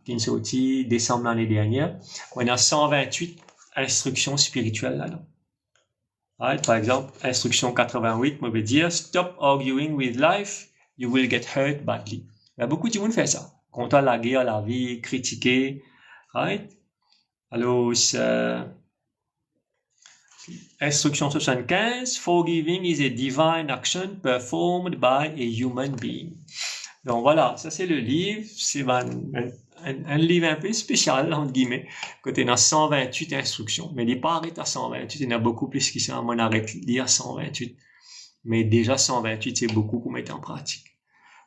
qui est sorti décembre l'année dernière. On a 128 instructions spirituelles là-dedans. Right? Par exemple, instruction 88, moi veut dire, stop arguing with life, you will get hurt badly. Il y a beaucoup de monde qui fait ça. Contre la guerre, la vie, critiquer. Right? Alors, instruction 75, forgiving is a divine action performed by a human being. Donc voilà, ça c'est le livre, c'est un livre un peu spécial, entre guillemets, côté dans 128 instructions. Mais il n'est pas arrêté à 128, il y en a beaucoup plus qui sont, on arrête de lire 128. Mais déjà 128, c'est beaucoup pour mettre en pratique.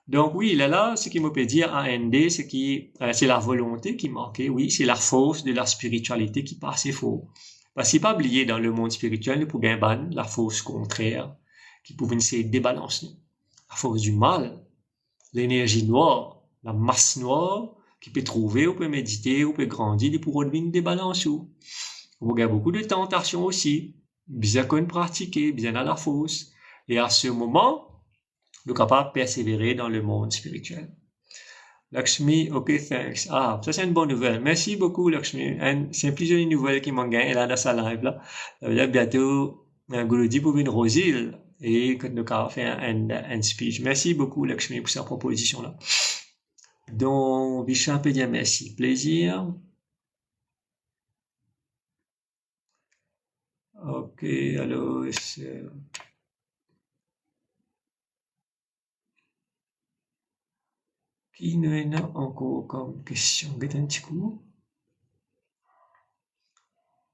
Donc oui, là, ce qui me peut dire AND, c'est la volonté qui manquait, oui, c'est la force de la spiritualité qui passe faux. Parce qu'il n'est pas oublié dans le monde spirituel, nous pouvons ban la force contraire, qui pouvait se débalancer. La force du mal, l'énergie noire, la masse noire, qui peut trouver, ou peut méditer, ou peut grandir, pour redevenir des balances. Il y a beaucoup de tentations aussi, bien qu'on pratiquer, bien à la force. Et à ce moment, nous sommes capables de persévérer dans le monde spirituel. Lakshmi, ok, thanks. Ah, ça c'est une bonne nouvelle. Merci beaucoup, Lakshmi. C'est plusieurs nouvelles qui m'ont gagné là dans sa live là. Bientôt, un Guruji pour une Rosile et que nous avons fait un speech. Merci beaucoup, Lakshmi, pour sa proposition là. Donc, Bisham peut dire merci. Plaisir. Ok, alors, qui nous en a encore comme question? Get un petit coup.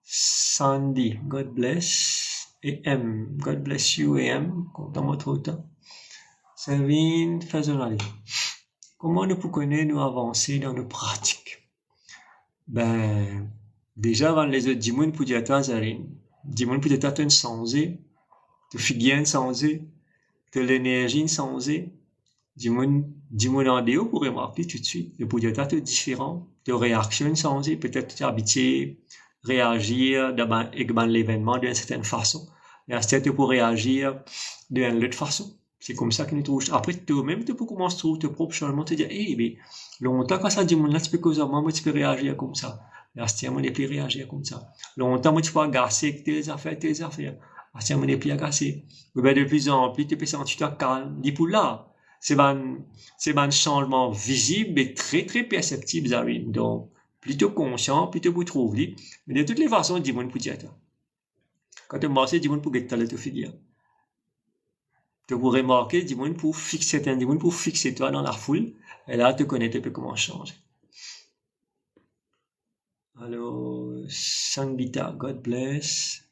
Sandy, God bless. Et M, God bless you et M, content votre temps. Savine, faisons-le. Comment nous pouvons nous avancer dans nos pratiques? Ben, déjà, avant les autres, dis-moi pour dire toi, Zarine. Dis-moi pour dire toi, tu es changé. Tu fais bien changé. Tu as l'énergie changée. Dis-moi dans des pour remarquer tout de suite. Et pour dire toi, tu es différent. Tu as réaction changée. Peut-être tu es habitué réagir avec l'événement d'une certaine façon. Et à ce tu peux réagir d'une autre façon. C'est comme ça que nous trouvons. Après, toi-même, tu peux commencer à trouver tes propres changements, te dire, mais longtemps, quand ça dit, là, tu peux causer moi, tu peux réagir comme ça. Et à ce moment, tu peux réagir comme ça. Longtemps, moi, tu peux agacer avec tes affaires. À ce moment, tu peux agacer. Mais de plus en plus, tu peux sentir toi calme. Dis pour là. C'est un changement visible et très, très perceptible, Zarine. Donc, plutôt conscient, plutôt pour trouver. Mais de toutes les façons, dis-moi pour dire, quand tu commences, dis-moi pour que tu te figure. Tu pourrais remarquer, dis-moi pour fixer toi dans la foule, et là, tu connais un peu comment changer. Alors, Sangbita, God bless.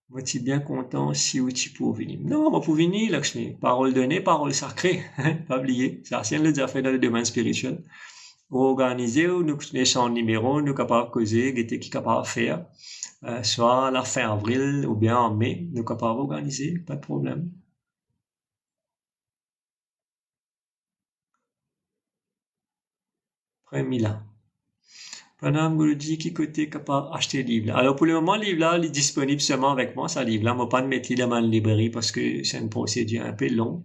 Moi, je suis bien content si tu peux venir. Non, moi, pour venir, Lakshmi. Parole donnée, parole sacrée. Pas oublier. Ça, c'est le affaires dans le domaine spirituel. Organiser, nous, les champs numéros, nous capables de causer, qui capable de faire. Soit à la fin avril ou bien en mai, nous sommes capables d'organiser, pas de problème. Après Milan. Pranam Guruji, qui côté capable d'acheter le livre là? Alors, pour le moment, le livre là, il est disponible seulement avec moi, ce livre là. Je ne vais pas le mettre dans ma librairie parce que c'est une procédure un peu longue.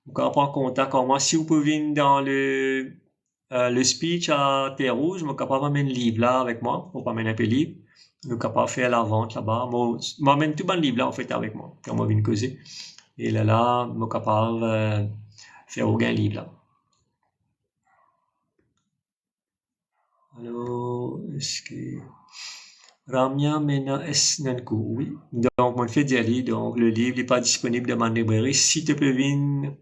Vous pouvez prendre contact avec moi. Si vous pouvez venir dans le speech à Terre Rouge, je suis capable d'amener le livre là avec moi. Pour pas amener un peu le livre. Je suis capable de faire la vente là-bas. Je m'amène tout le livre là, en fait, avec moi. Quand je viens causer. Et là, je suis capable de faire aucun livre là. Alors, est-ce que... Ramya Mena S. Nanku, oui. Donc, mon fait d'y aller. Donc, le livre n'est pas disponible dans ma librairie. Si tu peux venir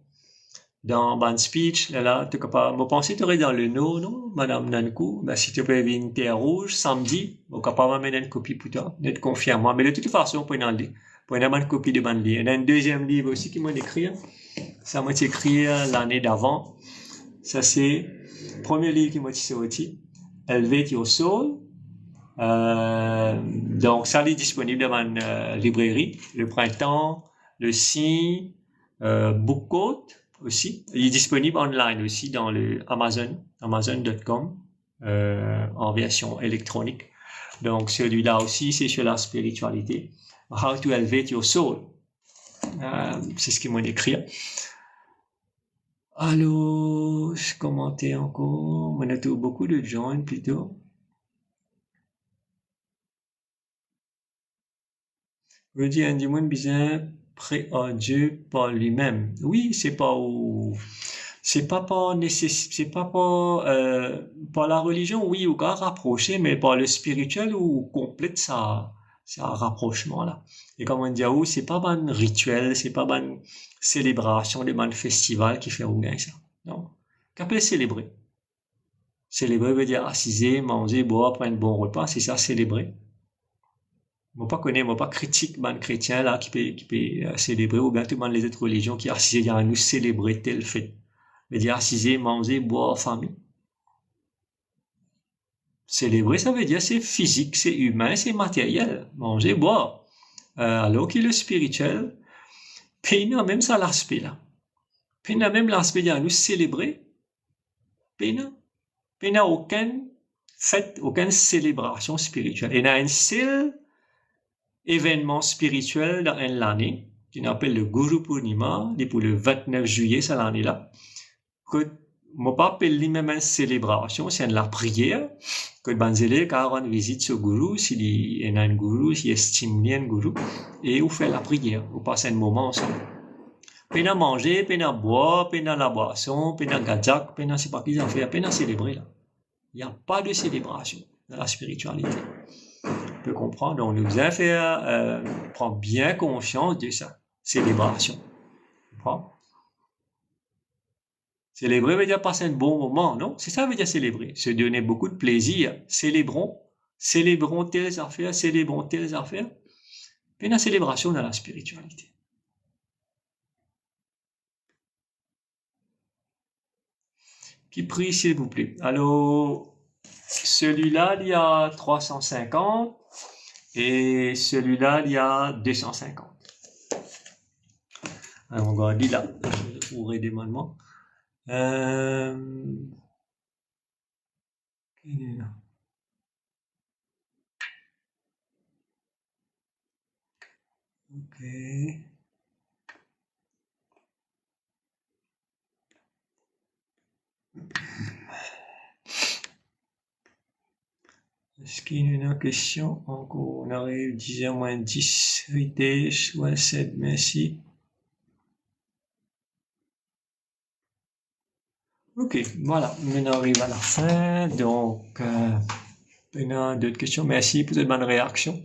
dans mon speech, là, tu es capable... Je pensais que tu aurais dans le nom, non, Madame Nanku. Ben, si tu peux venir Terre Rouge, samedi, je suis capable d'amener une copie pour toi. Ne te confie à moi. Mais de toute façon, pour une copie de mon livre. Il y a un deuxième livre aussi qui m'a écrit. Ça m'a écrit l'année d'avant. Ça, c'est le premier livre qui m'a sorti. Elevate Your Soul. Donc, ça est disponible dans ma librairie. Le printemps, le signe, Bookquote aussi. Il est disponible online aussi dans le Amazon.com, en version électronique. Donc, celui-là aussi, c'est sur la spiritualité. How to Elevate Your Soul. C'est ce qu'ils m'ont écrit. Alors, je commentais encore. On a beaucoup de gens plutôt. Je dis un démon bizarre prêt à Dieu par lui-même. Oui, c'est pas par la religion, oui, ou qu'à rapprocher, mais par le spirituel ou complète ça rapprochement là. Et comme on dit, c'est pas un rituel, c'est pas une célébration, de un festival qui fait ou bien ça. Non. Qu'appelle célébrer? Célébrer veut dire assiser, manger, boire, prendre un bon repas, c'est ça, célébrer. Moi pas critique ban chrétien là qui peut célébrer ou bien tout le monde les autres religions qui assisent à nous célébrer tel fait. Mais dire assiser, manger, boire, famille. Célébrer, ça veut dire c'est physique, c'est humain, c'est matériel. Manger, boire. Alors que le spirituel, puis même ça l'aspect là. Puis même l'aspect de nous célébrer. Puis aucune fête, aucune célébration spirituelle. Et il y a un seul événement spirituel dans l'année, qui appelle le Guru Purnima, pour le 29 juillet, c'est l'année-là, que moi pas appelle même une célébration, c'est la prière, que Banzele, quand on visite ce Guru, s'il y a un Guru, s'il estime un Guru, et on fait la prière, on passe un moment ensemble. Pena manger, pena boire, pena la boisson, pena gajak, pena c'est pas qu'ils ont fait, pena célébrer là. Il n'y a pas de célébration dans la spiritualité. On peut comprendre, donc nous devons faire, prendre bien conscience de ça, célébration. Comprends? Célébrer veut dire passer un bon moment, non? C'est ça veut dire célébrer, se donner beaucoup de plaisir. Célébrons telles affaires, puis la célébration dans la spiritualité. Qui prie, s'il vous plaît. Alors, celui-là, il y a 350 et celui-là, il y a 250. Alors, on va dire là, je trouverai des moments. Il est là. Ok. Est-ce qu'il y a une question encore? On arrive 10h moins 10, Ritesh, ouais, 7, merci. Ok, voilà, on arrive à la fin, donc, on a d'autres questions. Merci pour cette bonne réaction.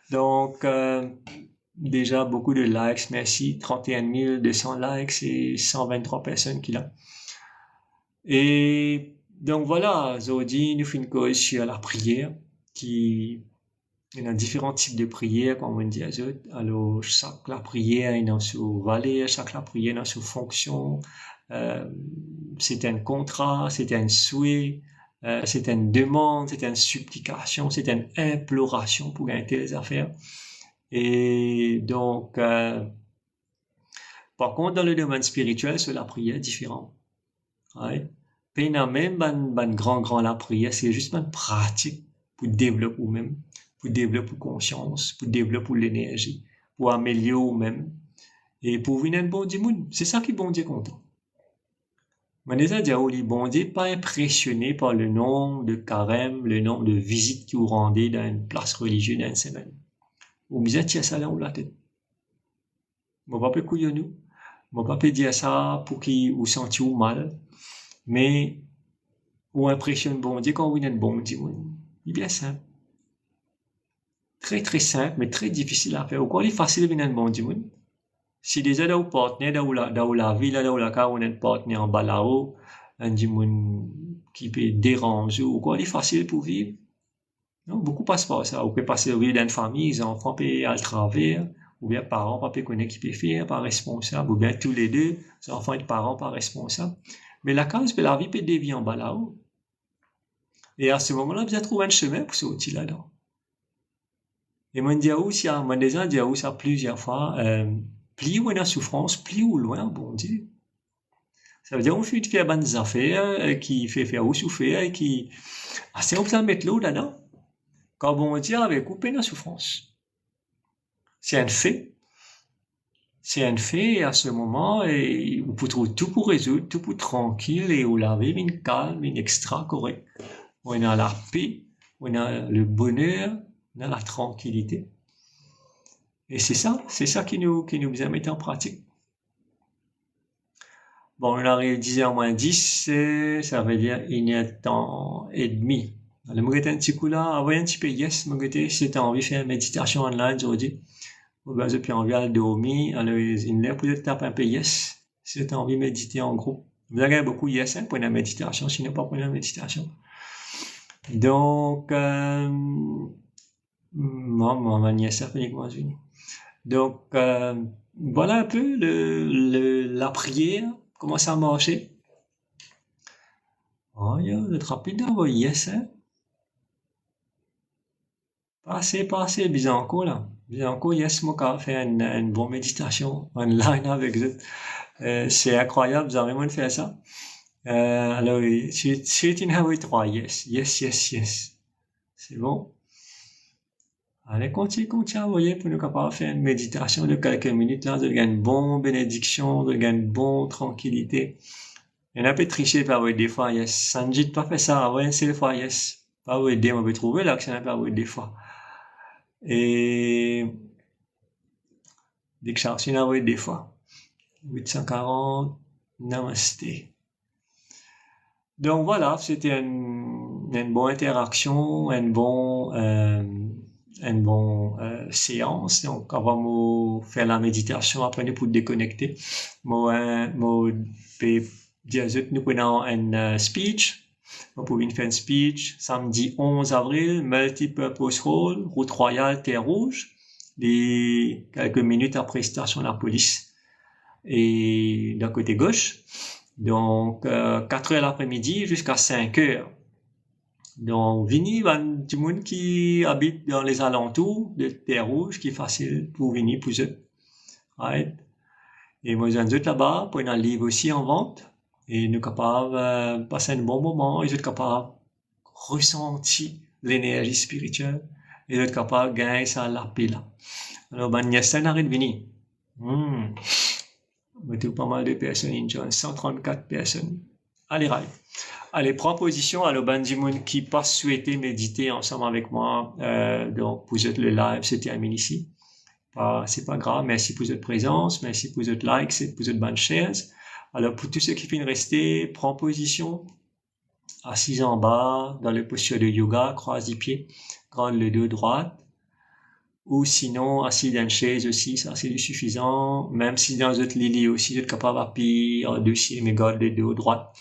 Donc, déjà beaucoup de likes, merci, 31 200 likes et 123 personnes qui l'ont. Et donc voilà, Zodi nous fait une cause sur la prière, il y a différents types de prières, comme on dit à eux. Alors, chaque la prière est dans son valeur, chaque la prière dans sa fonction. C'est un contrat, c'est un souhait, c'est une demande, c'est une supplication, c'est une imploration pour gagner les affaires. Et donc, par contre, dans le domaine spirituel, c'est la prière différente. Ouais. Pas même grand la prière, c'est juste une pratique pour développer vous-même, pour développer conscience, pour développer l'énergie, pour améliorer vous-même et pour venir un bon Dieu monde. C'est ça qui est bon Dieu content. Mais déjà, dire les bon Dieu pas impressionné par le nombre de carême, le nombre de visites que vous rendez dans une place religieuse dans une semaine. Vous bien tiens ça là ou la tête. Mon papa couillonnou. Mon papa dire ça pour qu'il vous sentiez mal. Mais, ou impressionne bon Dieu quand vous êtes bon Dieu. C'est bien simple. Très, très simple, mais très difficile à faire. Ou quoi, il est facile de venir bon Dieu. Si déjà dans vos partenaires, dans la ville, dans la cas, on a un partenaire en bas là-haut, un Dieu qui peut déranger ou quoi, il est facile pour vivre. Non, beaucoup passent par ça. Ou peut passer vivre dans une famille, les enfants peuvent à travers, ou bien parents, pas peut connaître qui peut faire, pas responsable, ou bien tous les deux, les enfants et parents pas responsables. Mais la cause, la vie peut dévier en bas là-haut. Et à ce moment-là, vous avez trouvé un chemin pour sortir là-dedans. Et moi, moi, déjà, dit ça plusieurs fois, plus ou la souffrance, plus ou loin, bon Dieu. Ça veut dire, on fait de faire bonnes affaires, qui fait faire ou souffrir, et qui, c'est on peut mettre l'eau là-dedans. Quand bon Dieu avait coupé la souffrance. C'est un fait. C'est un fait, et à ce moment, et vous pouvez trouver tout pour résoudre, tout pour tranquille, et vous l'avez une calme, une extra correct. On a la paix, on a le bonheur, on a la tranquillité. Et c'est ça qui nous a mis en pratique. Bon, on arrive 10h moins 10, ça veut dire 1h30. Le me un petit coup là, envoyer un petit peu yes, me si t'as envie de faire une méditation online aujourd'hui. Ou bien, puis envie de dormir, alors, il est peut-être taper un peu yes, si t'as envie de méditer en groupe. Vous avez beaucoup yes, pour la méditation, sinon pas pour la méditation. Donc, ma nièce a fait comment je Donc, voilà un peu la prière, comment ça a marché. Oh, vous êtes rapide à yes, hein. Passez, Bizanco, là. Bizanco, yes, moi, fait une bonne méditation online avec vous. C'est incroyable, vous avez vraiment fait ça. Alors, c'est une Hawaii 3, yes. C'est bon. Allez, continuez à envoyer pour nous capables de faire une méditation de quelques minutes là, de gagner une bonne bénédiction, de gagner une bonne tranquillité. Il y en a peut tricher par des fois, yes. Ça ne dit pas faire ça, envoyer une seule fois, yes. Pas vous aider, on peut trouver là que ça n'a pas des fois. Et, dès que j'ai reçu envoyer des fois. 840, namasté. Donc voilà, c'était une bonne interaction, une bonne séance. Donc, on va faire la méditation après pour déconnecter. Moi, nous prenons un speech. On pouvait faire un speech samedi 11 avril, multipurpose hall, route royale, terre rouge, quelques minutes après station de la police et d'un côté gauche. Donc, 4 heures l'après-midi jusqu'à 5 heures. Donc, vini, du monde qui habite dans les alentours de Terre Rouge, qui est facile pour venir pour eux. Right? Et moi, j'ai d'autres là-bas, pour un livre aussi en vente. Et nous sommes capables de passer un bon moment. Et nous sommes capables de ressentir l'énergie spirituelle. Et nous sommes capables de gagner ça la paix là. Alors, ben, il arrête de venir. Mettez pas mal de personnes, 134 personnes. Allez, right. Allez, prends position. Alors, Bandimoun qui pas souhaité méditer ensemble avec moi. Donc, vous êtes le live, c'est terminé ici. C'est pas grave. Merci pour votre présence. Merci pour votre like, pour votre bonne shares. Alors, pour tous ceux qui viennent rester, prends position. Assis en bas, dans le posture de yoga, croise les pieds, grande le dos droit. Ou sinon, assis dans une chaise aussi, ça c'est suffisant. Même si dans votre lit aussi, vous êtes capable d'appuyer en dossier, mais garde le dos droit.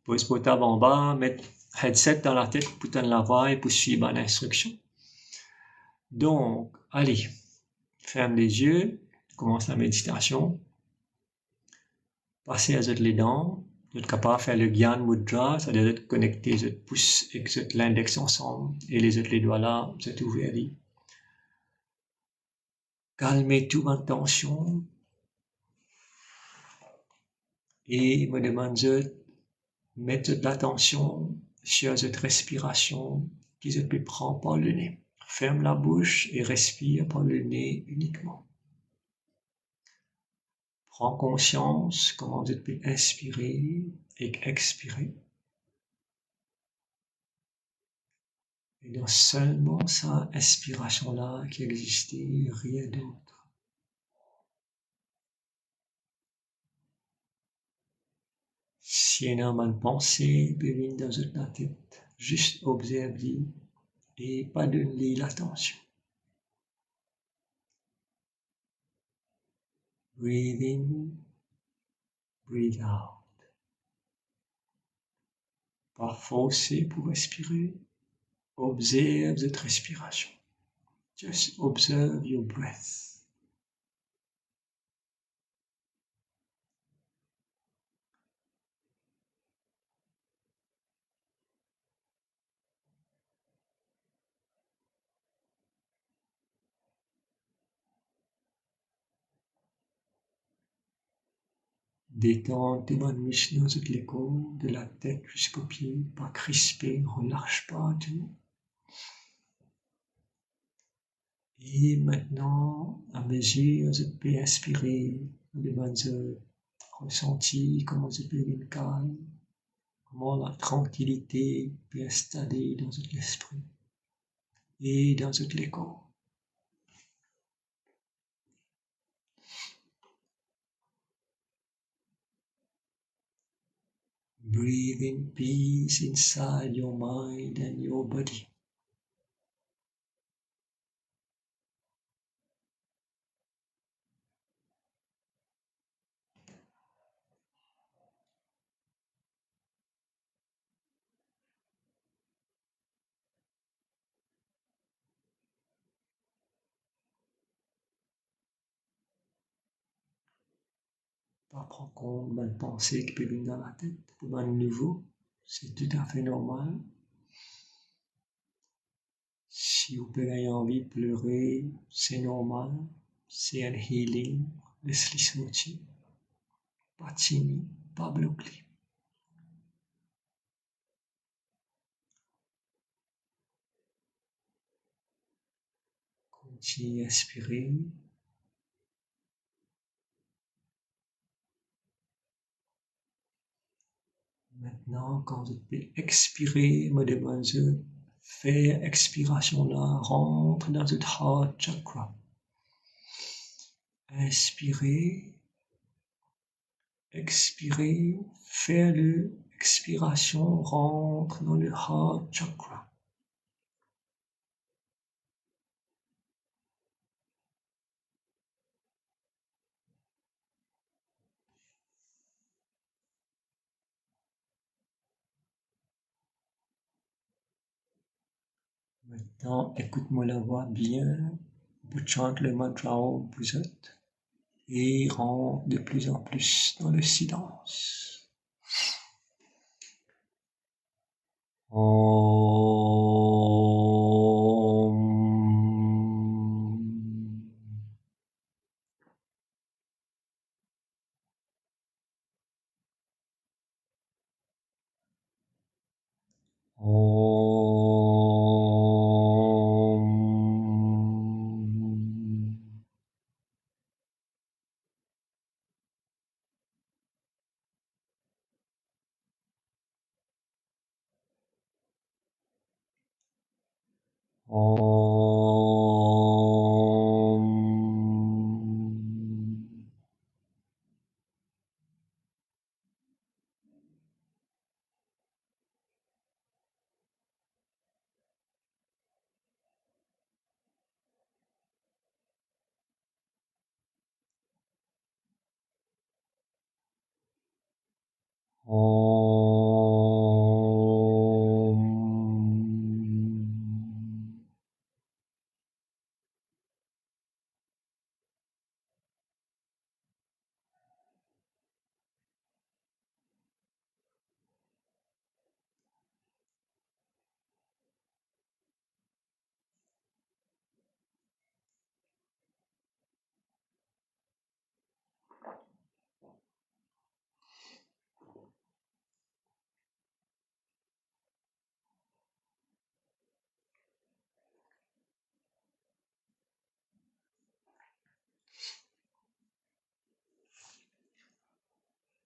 Pose portable en bas, mettre headset dans la tête pour tenir la voix et pour suivre l'instruction. Donc, allez, ferme les yeux, commence la méditation. Passez à les dents. Vous êtes capable de faire le Gyan Mudra, c'est-à-dire de connecter les pouces et l'index ensemble et les autres les doigts là, vous êtes ouverts. Calmez toute votre tension et me demande Mettez de l'attention sur cette respiration qui se peut prendre par le nez. Ferme la bouche et respire par le nez uniquement. Prends conscience comment tu peux inspirer et expirer. Et dans seulement sa inspiration-là qui existait, rien d'autre. Si y a une pensée peut venir dans ta tête, juste observe-les et pas donner l'attention. Breathe in, breathe out. Pas forcer pour respirer. Observe cette respiration. Just observe your breath. Détends tes mains musclées dans toutes les côtes, de la tête jusqu'aux pieds, pas crispé, relâche pas tout. Et maintenant, à mesure que tu peux inspirer, de ressentir comment tu peux être calme, comment la tranquillité peut installer dans tout l'esprit et dans tout les corps. Breathe in peace inside your mind and your body. Pas prendre compte de pensée qui peut venir dans la tête, pour un nouveau, c'est tout à fait normal. Si vous avez envie de pleurer, c'est normal, c'est un healing, laisse-les sortir, pas timide, pas bloqué. Continuez à inspirer. Maintenant, quand vous pouvez expirer, me demandez, faire expiration là, rentre dans votre heart chakra. Inspirez, expirez, fais-le, expiration, rentre dans le heart chakra. Maintenant, écoute-moi la voix bien, vous chantez le mantra où vous êtes et rentre de plus en plus dans le silence.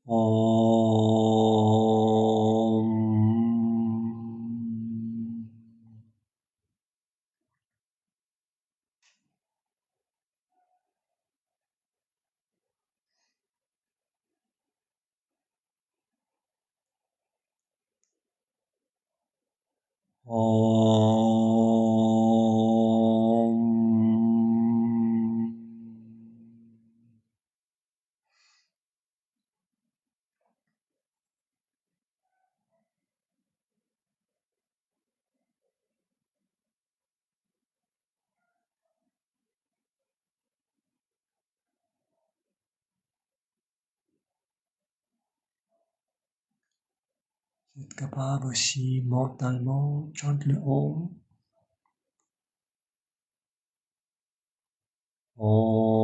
Om. Om. Vous êtes capable aussi mentalement, chante le Om. Om.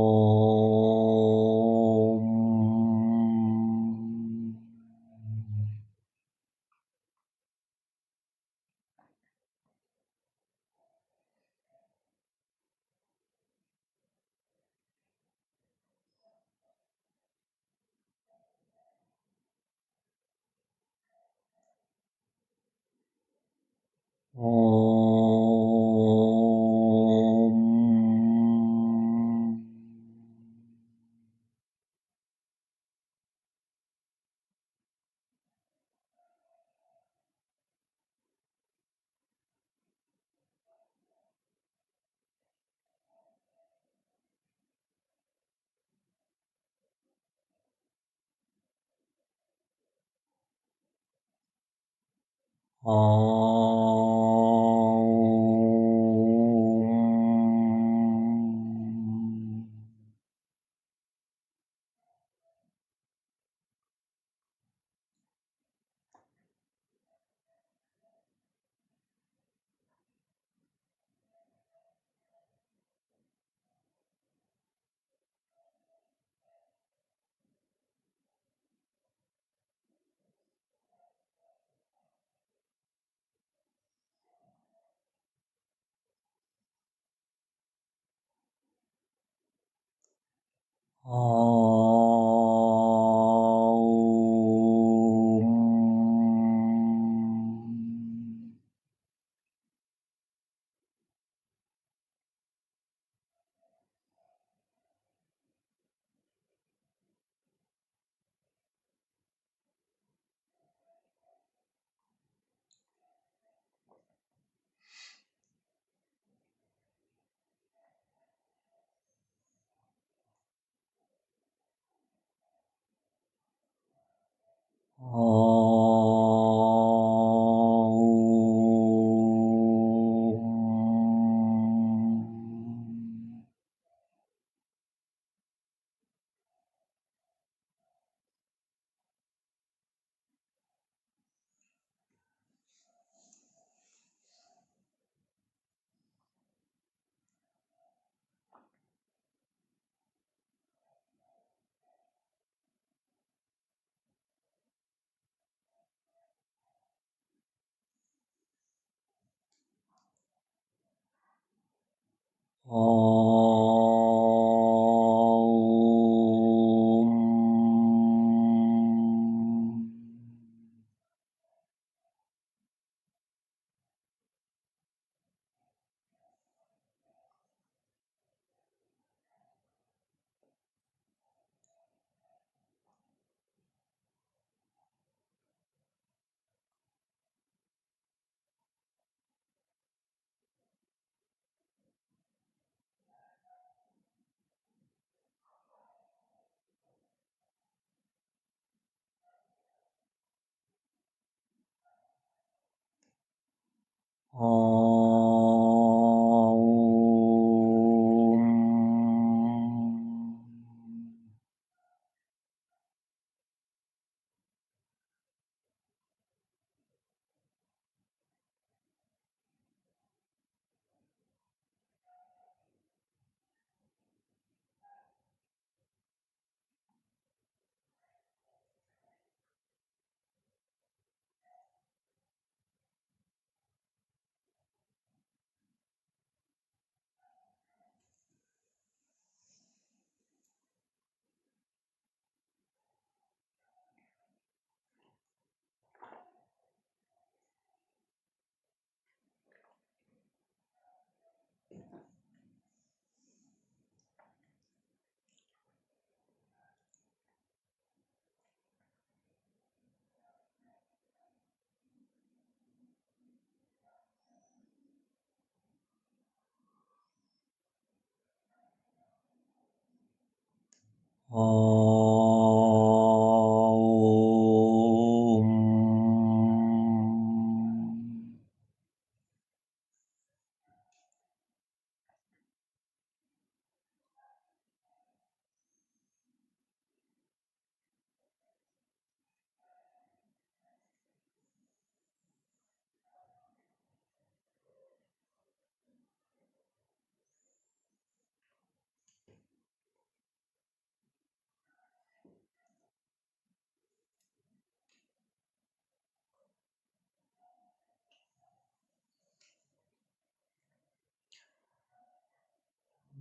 Om. Om. Om.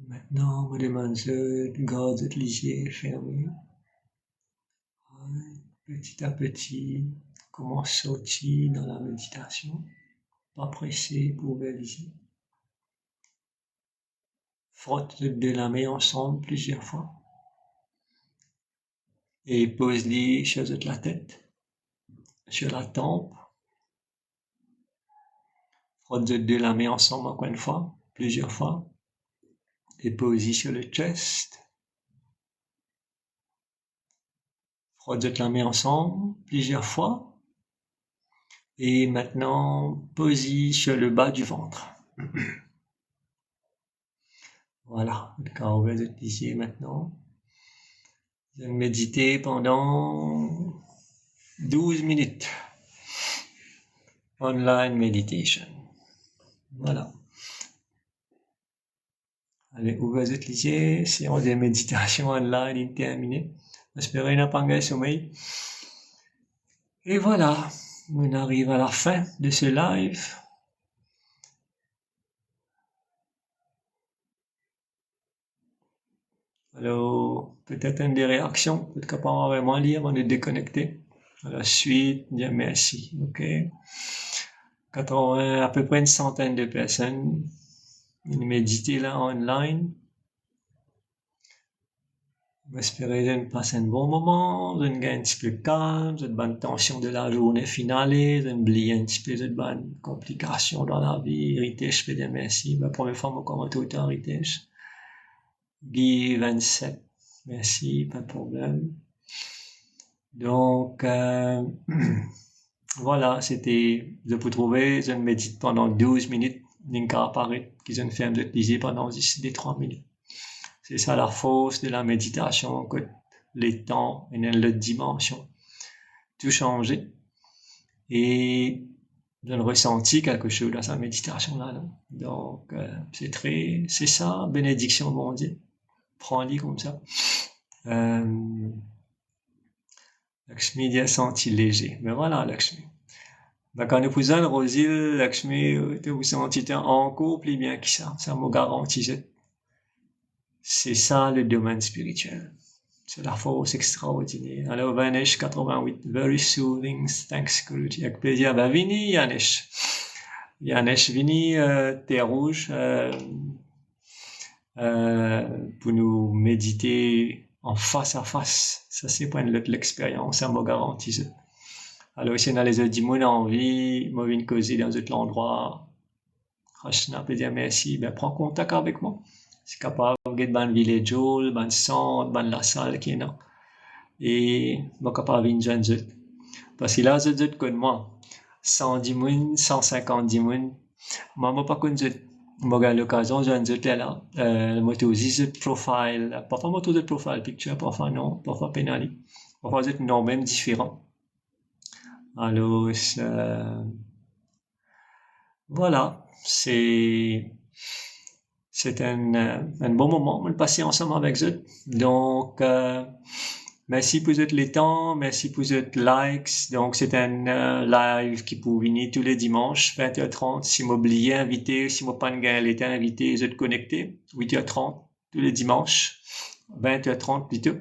Maintenant, on me demande de garder les yeux fermés. Petit à petit, commence à sortir dans la méditation. Pas pressé pour ouvrir les yeux. Frotte les deux la main ensemble plusieurs fois. Et pose-les sur la tête, sur la tempe. Frotte les deux la main ensemble encore une fois, plusieurs fois. Et pose-les sur le chest. Frotte la main ensemble plusieurs fois. Et maintenant, pose-les sur le bas du ventre. Voilà, quand on va ici maintenant. Je vais méditer pendant 12 minutes. Online meditation. Voilà. Allez, ouvrez les yeux, séance de méditation online est terminée. J'espère qu'il n'y a pas de sommeil. Et voilà, on arrive à la fin de ce live. Alors, peut-être une des réactions, peut-être qu'on peut vraiment lire avant de déconnecter. À la suite, dire merci, ok. 80, à peu près une centaine de personnes méditer là online. J'espère que vous passez un bon moment, vous avez un petit peu calme, vous avez bonne tension de la journée finale, vous avez oublié un petit peu de bonnes complications dans la vie, héritage, je peux dire merci. La première fois, moi, comment tout héritage. Guy 27, merci, pas de problème. Donc, voilà, c'était, je peux trouver, je médite pendant 12 minutes, Ninka apparaît, qui je ne fais de utiliser pendant des 3 minutes. C'est ça la force de la méditation, que les temps et les dimensions, tout changer. Et je ressenti quelque chose dans sa méditation là, non? Donc, c'est ça, bénédiction, bon Dieu. Prends-le comme ça. Lakshmi a senti léger. Mais voilà, Lakshmi. Quand nous faisons Rosil, Lakshmi, vous sentez encore plus bien que ça. Ça me garantit. C'est ça le domaine spirituel. C'est la force extraordinaire. Alors, Vanesh 88, very soothing, thanks Guruji. Avec plaisir. Ben, vini, Yanesh. Yanesh, vini, thé rouge, pour nous méditer en face à face. Ça, c'est point de l'expérience, ça me garantit. Alors, si on a les autres dit, moi, envie, moi, viens causer dans un autre endroit. Krishna peut dire merci, ben, prends contact avec moi. C'est capable de ban village hall, ban centre, ban la salle qui est là. Et, moi, capable de venir joindre. Parce que là, je dis que moi, 110 moun, 150 moun, moi, pas qu'on dit, moi, j'ai l'occasion, je viens là, moi, j'ai aussi profile, parfois, moi, tout de profile picture, parfois non, parfois pénali. Parfois, c'est non, même différent. Alors, voilà, c'est un bon moment de passer ensemble avec eux. Donc, merci pour les temps, merci pour les likes. Donc, c'est un live qui peut venir tous les dimanches, 20h30. Si m'oubliez invité, si moi pas l'été invité, je te connecter, 8h30, tous les dimanches, 20h30 plutôt.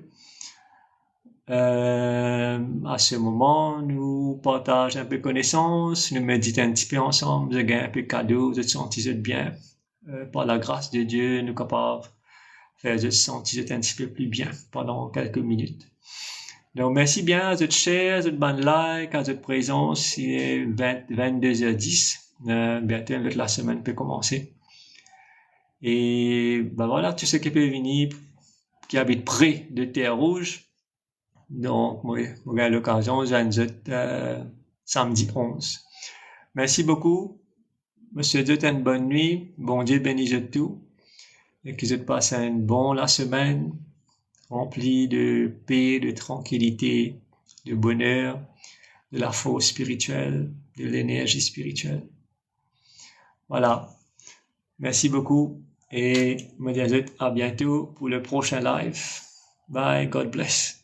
À ce moment, nous partageons un peu de connaissances, nous méditons un petit peu ensemble, je gagne un peu de cadeaux, je te sentis bien. Par la grâce de Dieu, nous sommes capables de faire je te sentis un petit peu plus bien pendant quelques minutes. Donc, merci bien à votre share, à votre bonne like, à votre présence. Il est 22h10. Bientôt, la semaine peut commencer. Et ben voilà, tout ce qui peut venir qui habitent près de Terre-Rouge. Donc, moi, j'ai l'occasion, j'ai samedi 11. Merci beaucoup. Monsieur Dieu, une bonne nuit. Bon Dieu bénisse tout. Et que vous passez une bonne la semaine, remplie de paix, de tranquillité, de bonheur, de la force spirituelle, de l'énergie spirituelle. Voilà. Merci beaucoup. Et me dis à bientôt pour le prochain live. Bye. God bless.